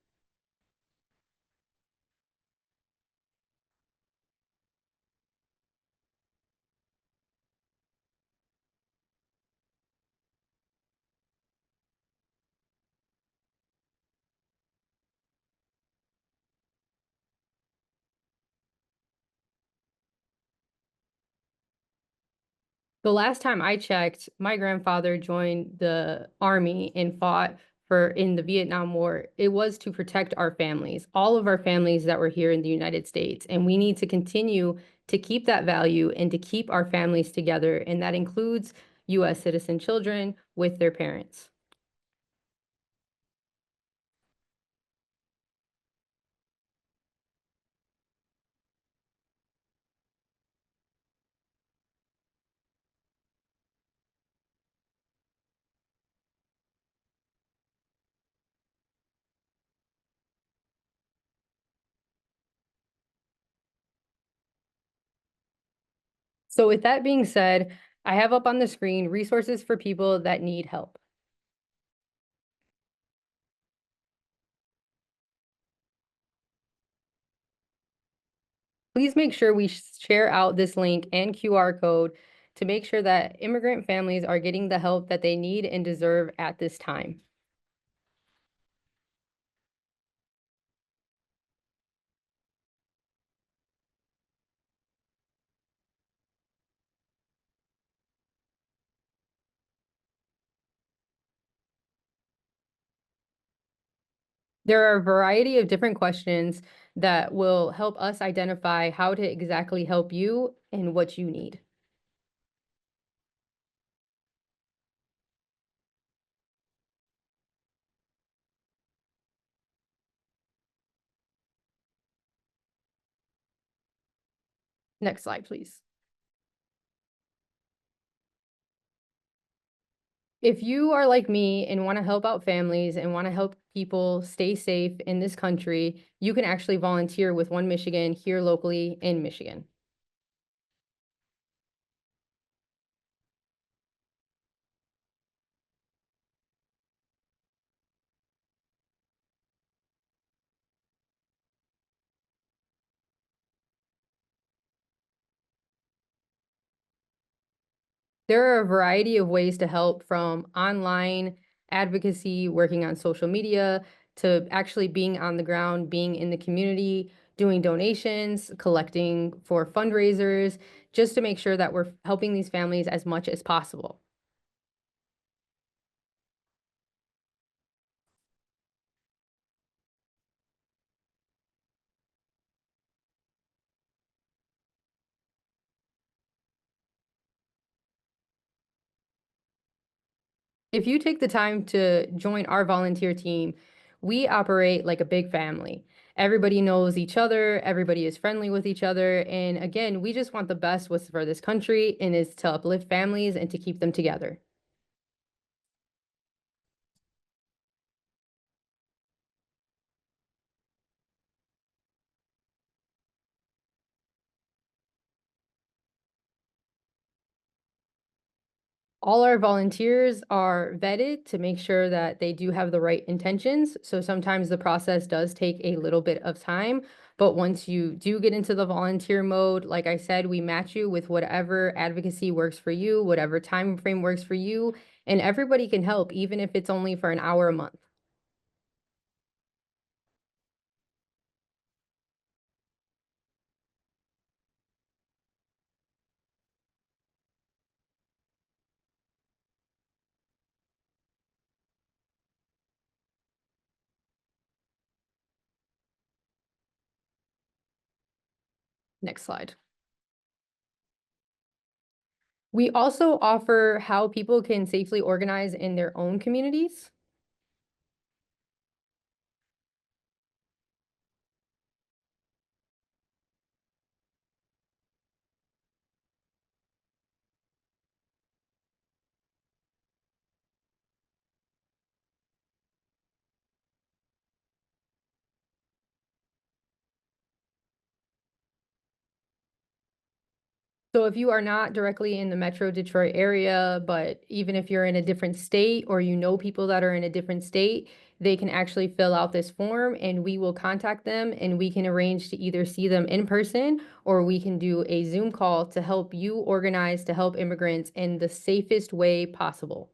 The last time I checked, my grandfather joined the army and fought in the Vietnam War. It was to protect our families, all of our families that were here in the United States. And we need to continue to keep that value and to keep our families together. And that includes US citizen children with their parents. So with that being said, I have up on the screen resources for people that need help. Please make sure we share out this link and QR code to make sure that immigrant families are getting the help that they need and deserve at this time. There are a variety of different questions that will help us identify how to exactly help you and what you need. Next slide, please. If you are like me and want to help out families and want to help people stay safe in this country, you can actually volunteer with One Michigan here locally in Michigan. There are a variety of ways to help, from online advocacy, working on social media, to actually being on the ground, being in the community, doing donations, collecting for fundraisers, just to make sure that we're helping these families as much as possible. If you take the time to join our volunteer team, we operate like a big family. Everybody knows each other, everybody is friendly with each other, and again, we just want the best for this country, and is to uplift families and to keep them together. All our volunteers are vetted to make sure that they do have the right intentions. So sometimes the process does take a little bit of time, but once you do get into the volunteer mode, like I said, we match you with whatever advocacy works for you, whatever time frame works for you, and everybody can help, even if it's only for an hour a month. Next slide. We also offer how people can safely organize in their own communities. So if you are not directly in the Metro Detroit area, but even if you're in a different state or you know people that are in a different state, they can actually fill out this form and we will contact them and we can arrange to either see them in person or we can do a Zoom call to help you organize to help immigrants in the safest way possible.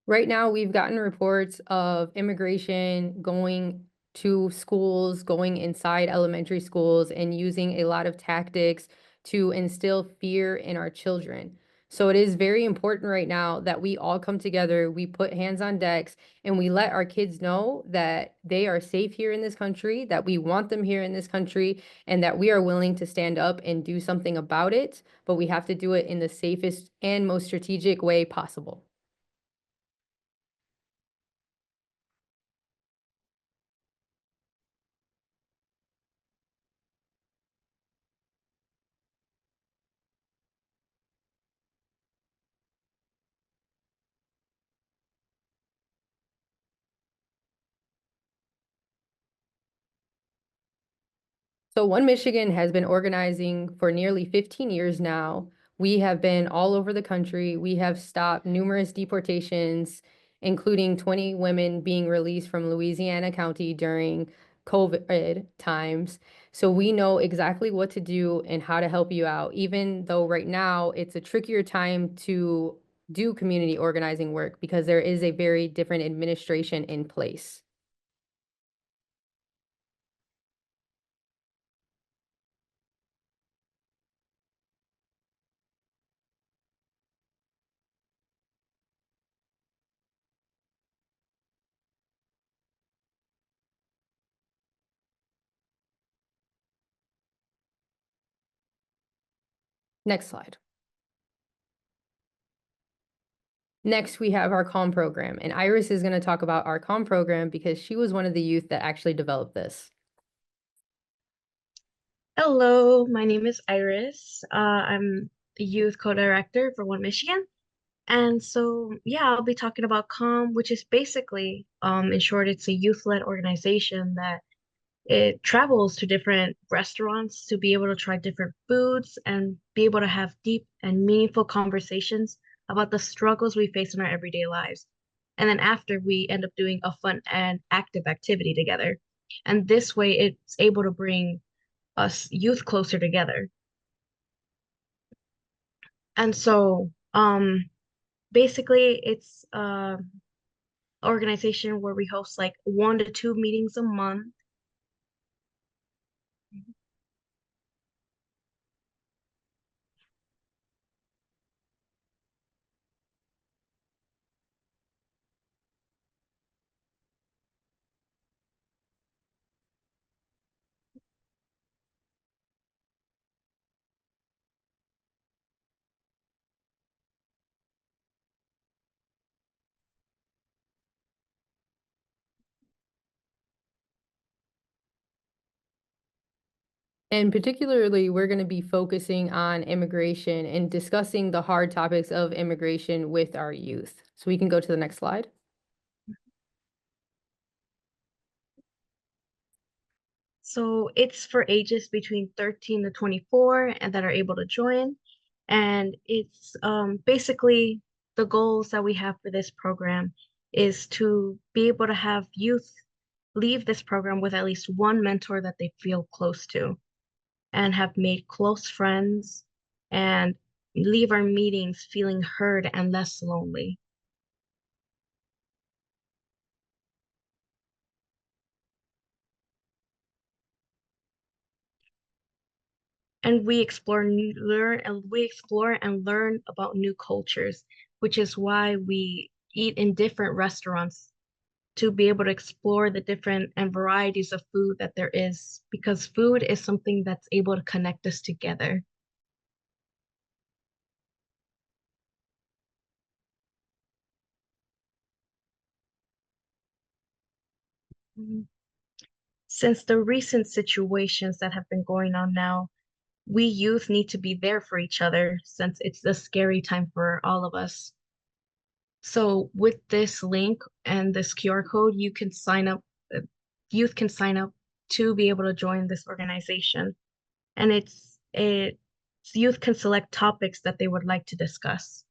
Right now, we've gotten reports of immigration going to schools, going inside elementary schools, and using a lot of tactics to instill fear in our children. So it is very important right now that we all come together, we put hands on decks, and we let our kids know that they are safe here in this country, that we want them here in this country, and that we are willing to stand up and do something about it, but we have to do it in the safest and most strategic way possible. So One Michigan has been organizing for nearly 15 years now. We have been all over the country. We have stopped numerous deportations, including 20 women being released from Louisiana County during COVID times. So we know exactly what to do and how to help you out, even though right now it's a trickier time to do community organizing work because there is a very different administration in place. Next slide. Next, we have our CALM program, and Iris is going to talk about our CALM program because she was one of the youth that actually developed this. Hello, my name is Iris. I'm the youth co-director for One Michigan. And so, yeah, I'll be talking about CALM, which is basically, in short, it's a youth-led organization that it travels to different restaurants to be able to try different foods and be able to have deep and meaningful conversations about the struggles we face in our everyday lives. And then after, we end up doing a fun and active activity together. And this way, it's able to bring us youth closer together. And so, basically, it's organization where we host like 1 to 2 meetings a month. And particularly, we're going to be focusing on immigration and discussing the hard topics of immigration with our youth. So we can go to the next slide. So it's for ages between 13 to 24 and that are able to join. And it's basically the goals that we have for this program is to be able to have youth leave this program with at least one mentor that they feel close to and have made close friends and leave our meetings feeling heard and less lonely. and we explore and learn about new cultures, which is why we eat in different restaurants to be able to explore the different and varieties of food that there is, because food is something that's able to connect us together. Since the recent situations that have been going on now, we youth need to be there for each other since it's a scary time for all of us. So with this link and this QR code, you can sign up, youth can sign up to be able to join this organization. And youth can select topics that they would like to discuss.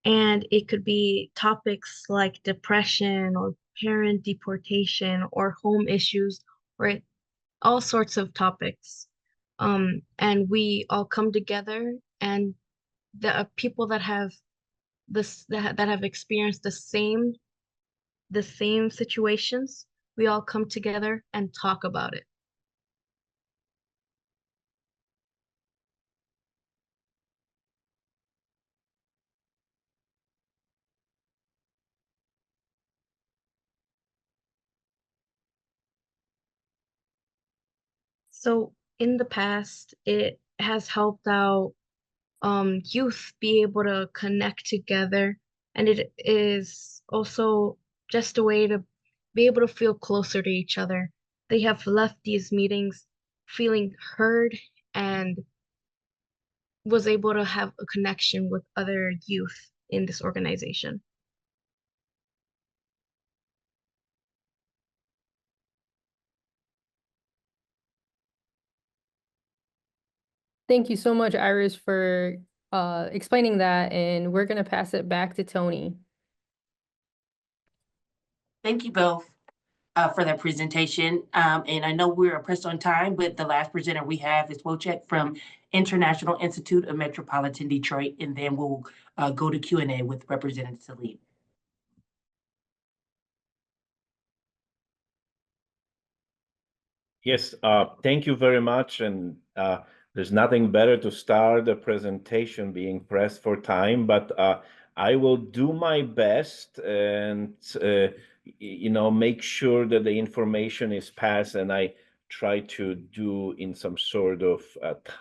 And it could be topics like depression or parent deportation or home issues, or all sorts of topics. And we all come together, and the people that have that have experienced the same situations, we all come together and talk about it. So in the past, it has helped out youth be able to connect together, and it is also just a way to be able to feel closer to each other. They have left these meetings feeling heard and was able to have a connection with other youth in this organization. Thank you so much, Iris, for explaining that, and we're gonna pass it back to Tony. Thank you both for that presentation. And I know we're pressed on time, but the last presenter we have is Wojciech from International Institute of Metropolitan Detroit, and then we'll go to Q&A with Representative Tlaib. Yes, thank you very much. And there's nothing better to start the presentation being pressed for time, but I will do my best and, make sure that the information is passed, and I try to do in some sort of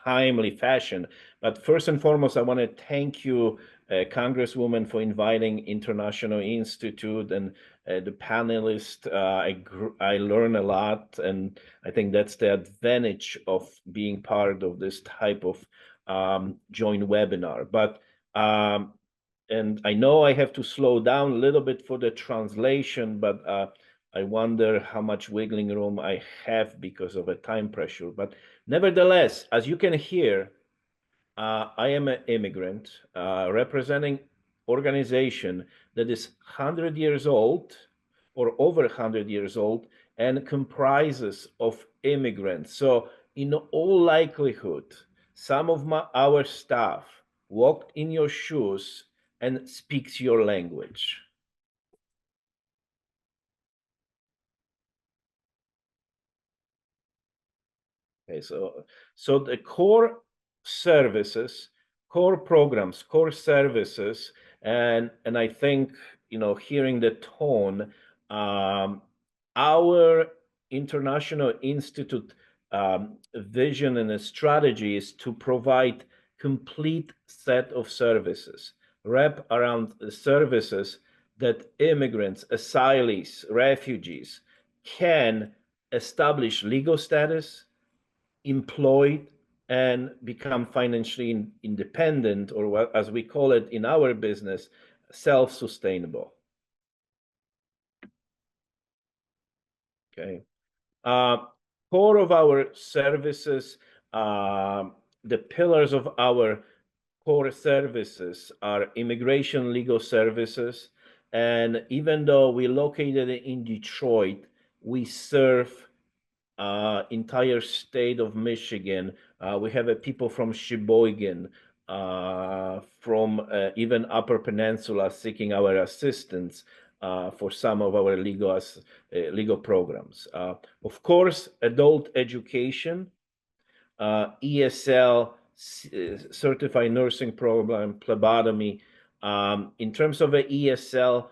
timely fashion. But first and foremost, I want to thank you, Congresswoman, for inviting International Institute and the panelists. I learn a lot, and I think that's the advantage of being part of this type of joint webinar. But and I know I have to slow down a little bit for the translation, but I wonder how much wiggling room I have because of a time pressure. But nevertheless, as you can hear, I am an immigrant representing organization that is 100 years old or over 100 years old and comprises of immigrants. So in all likelihood, some of our staff walked in your shoes and speaks your language. Okay, so the core services, core programs, core services, and I think, hearing the tone, our International Institute vision and strategy is to provide complete set of services, wrap around the services that immigrants, asylees, refugees can establish legal status, employed, and become financially independent, or what, as we call it in our business, self-sustainable. Okay. Core of our services, the pillars of our core services are immigration legal services. And even though we're located in Detroit, we serve entire state of Michigan. We have people from Sheboygan, from even Upper Peninsula seeking our assistance for some of our legal programs. Of course, adult education, ESL, certified nursing program, phlebotomy. In terms of the ESL,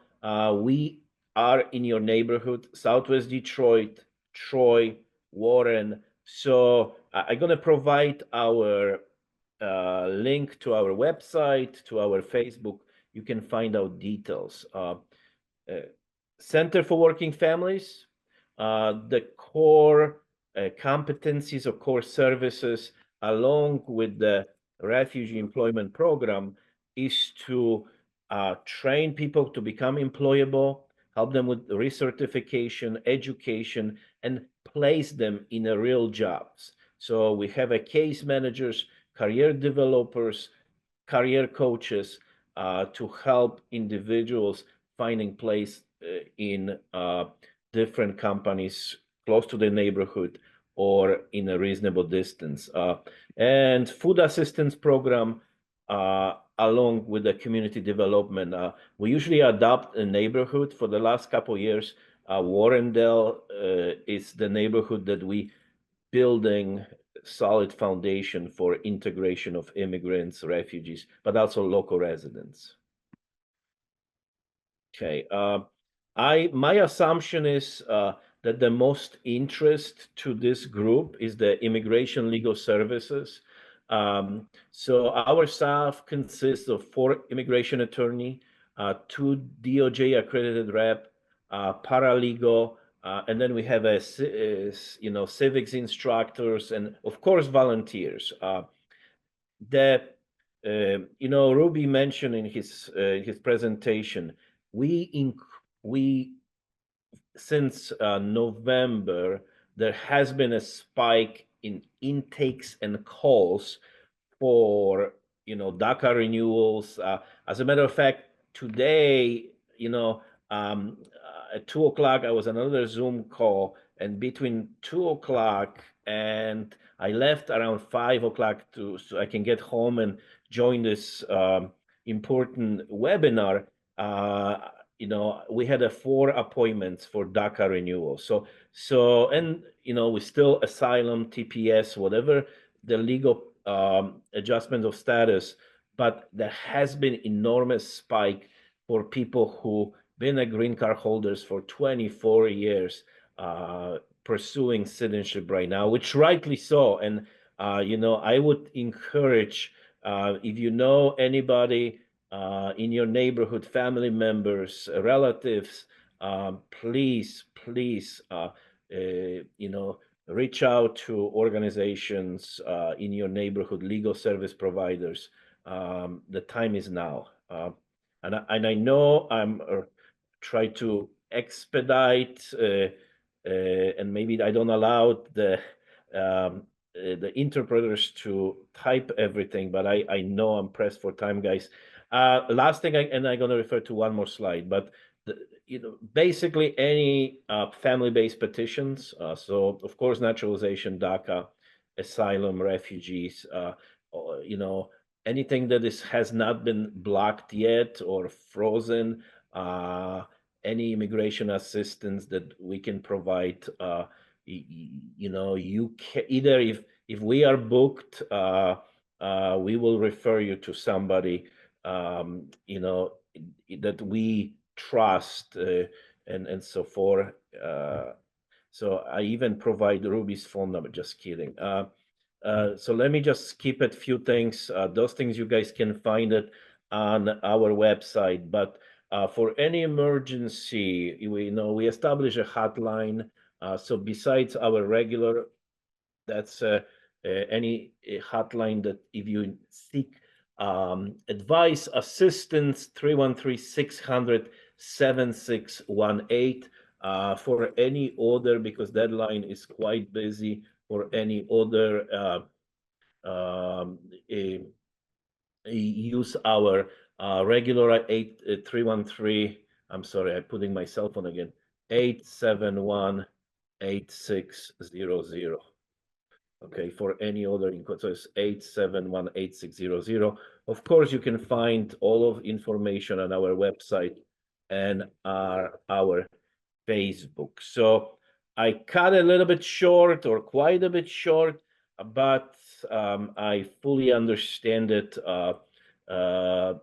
we are in your neighborhood, Southwest Detroit, Troy, Warren. So I'm going to provide our link to our website, to our Facebook. You can find out details. Center for Working Families, the core competencies or core services, along with the refugee employment program, is to train people to become employable, help them with recertification, education, and place them in real jobs. So we have a case managers, career developers, career coaches to help individuals finding place in different companies close to the neighborhood or in a reasonable distance. And food assistance program along with the community development. We usually adopt a neighborhood. For the last couple of years, Warrendale is the neighborhood that we building solid foundation for integration of immigrants, refugees, but also local residents. Okay, my assumption is that the most interest to this group is the immigration legal services. So our staff consists of 4 immigration attorney, 2 DOJ accredited rep, paralegal, and then we have civics instructors and of course volunteers. Ruby mentioned in his presentation, we since November there has been a spike in intakes and calls for DACA renewals. As a matter of fact, today, at 2:00 I was on another Zoom call, and between 2:00 and I left around 5:00 so I can get home and join this important webinar. We had 4 appointments for DACA renewal. And we still asylum, TPS, whatever the legal adjustment of status, but there has been enormous spike for people who been a green card holders for 24 years pursuing citizenship right now, which rightly so. And I would encourage if you know anybody in your neighborhood, family members, relatives, please reach out to organizations in your neighborhood, legal service providers. The time is now. And I know I'm try to expedite and maybe I don't allow the interpreters to type everything, but I know I'm pressed for time, guys. Last thing, and I'm going to refer to one more slide, but basically any family-based petitions. So of course, naturalization, DACA, asylum, refugees, anything that has not been blocked yet or frozen, any immigration assistance that we can provide. You can either if we are booked, we will refer you to somebody, that we trust and so forth. So I even provide Ruby's phone number. Just kidding. So let me just skip a few things. Those things you guys can find it on our website. But for any emergency, we establish a hotline. So besides our regular, that's any hotline that if you seek advice, assistance, 313-600-7618 for any order, because deadline is quite busy for any other use our regular 313. I'm sorry, I'm putting my cell phone again. 871-8600. Okay, for any other inquiry, so it's 8718600. Of course, you can find all of information on our website and our Facebook. So I cut a little bit short, or quite a bit short, but I fully understand it. The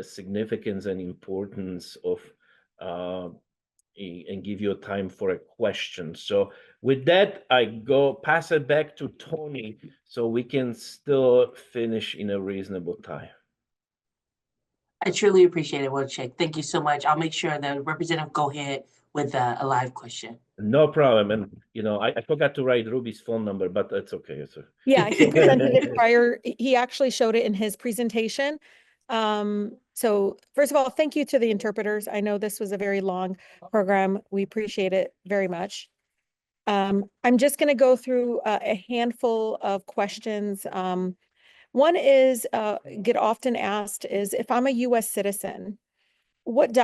significance and importance of and give you time for a question. So with that, I pass it back to Tony so we can still finish in a reasonable time. I truly appreciate it, Wojciech. Thank you so much. I'll make sure the representative go ahead with a live question. No problem. And, I forgot to write Ruby's phone number, but that's okay. Yeah, he presented it prior. He actually showed it in his presentation. So first of all, thank you to the interpreters. I know this was a very long program. We appreciate it very much. I'm just going to go through a handful of questions. One is get often asked is, if I'm a U.S. citizen, what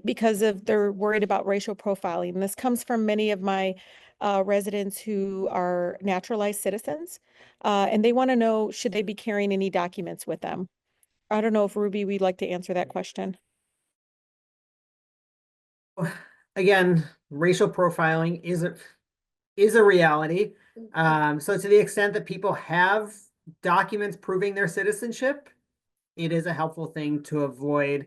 because they're worried about racial profiling. This comes from many of my residents who are naturalized citizens, and they want to know, should they be carrying any documents with them? I don't know if Ruby, we'd like to answer that question. Again, racial profiling is a reality. So to the extent that people have documents proving their citizenship, it is a helpful thing to avoid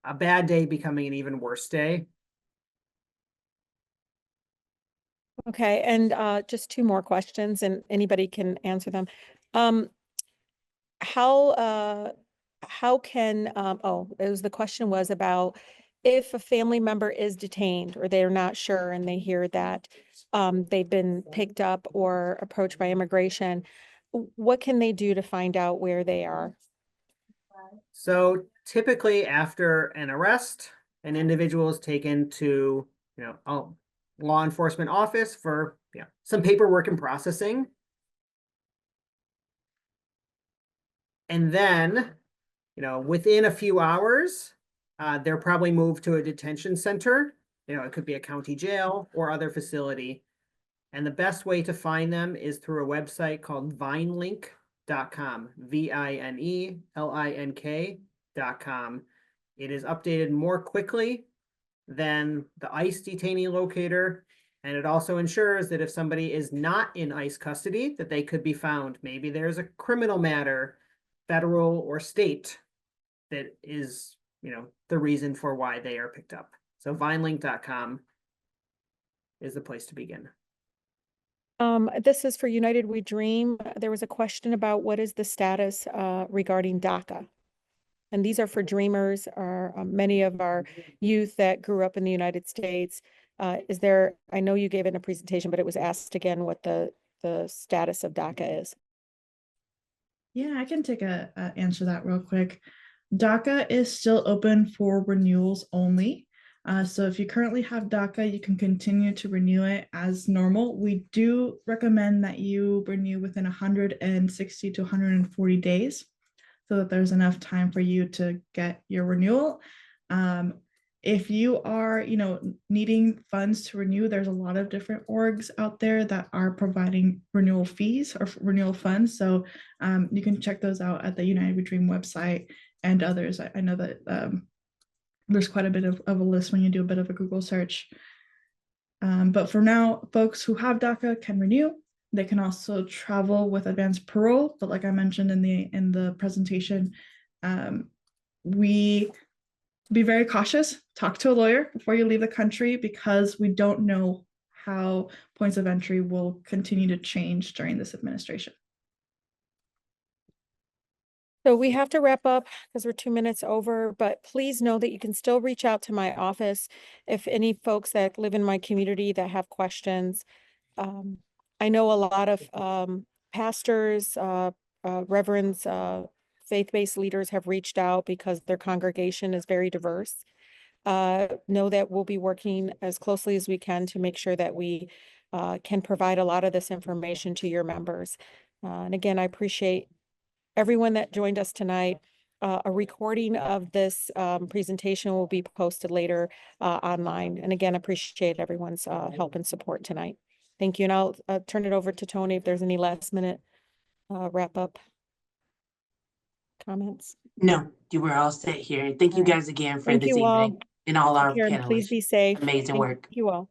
a bad day becoming an even worse day. Okay, and just two more questions, and anybody can answer them. How can the question was about if a family member is detained or they're not sure and they hear that they've been picked up or approached by immigration, what can they do to find out where they are? So typically after an arrest, an individual is taken to, a law enforcement office for some paperwork and processing. And then, within a few hours, they're probably moved to a detention center. It could be a county jail or other facility. And the best way to find them is through a website called vinelink.com, VINELINK.com. It is updated more quickly than the ICE detainee locator. And it also ensures that if somebody is not in ICE custody, that they could be found. Maybe there's a criminal matter, federal or state, that is, the reason for why they are picked up. So vinelink.com is the place to begin. This is for United We Dream. There was a question about what is the status regarding DACA. And these are for dreamers, or many of our youth that grew up in the United States. I know you gave it in a presentation, but it was asked again what the status of DACA is. Yeah, I can answer that real quick. DACA is still open for renewals only. So if you currently have DACA, you can continue to renew it as normal. We do recommend that you renew within 160 to 140 days so that there's enough time for you to get your renewal. If you are, needing funds to renew, there's a lot of different orgs out there that are providing renewal fees or renewal funds. So you can check those out at the United We Dream website and others. I know that there's quite a bit of a list when you do a bit of a Google search. But for now, folks who have DACA can renew. They can also travel with advanced parole. But like I mentioned in the presentation, we be very cautious. Talk to a lawyer before you leave the country, because we don't know how points of entry will continue to change during this administration. So we have to wrap up because we're 2 minutes over, but please know that you can still reach out to my office if any folks that live in my community that have questions. I know a lot of pastors, reverends, faith-based leaders have reached out because their congregation is very diverse. Know that we'll be working as closely as we can to make sure that we can provide a lot of this information to your members. And again, I appreciate everyone that joined us tonight. A recording of this presentation will be posted later online. And again, appreciate everyone's help and support tonight. Thank you. And I'll turn it over to Tony if there's any last minute wrap up comments. No, you were all set here. Thank you All right. guys again for Thank this you all. evening and all Take our care and please panelists. be safe. Amazing Thank work. you all.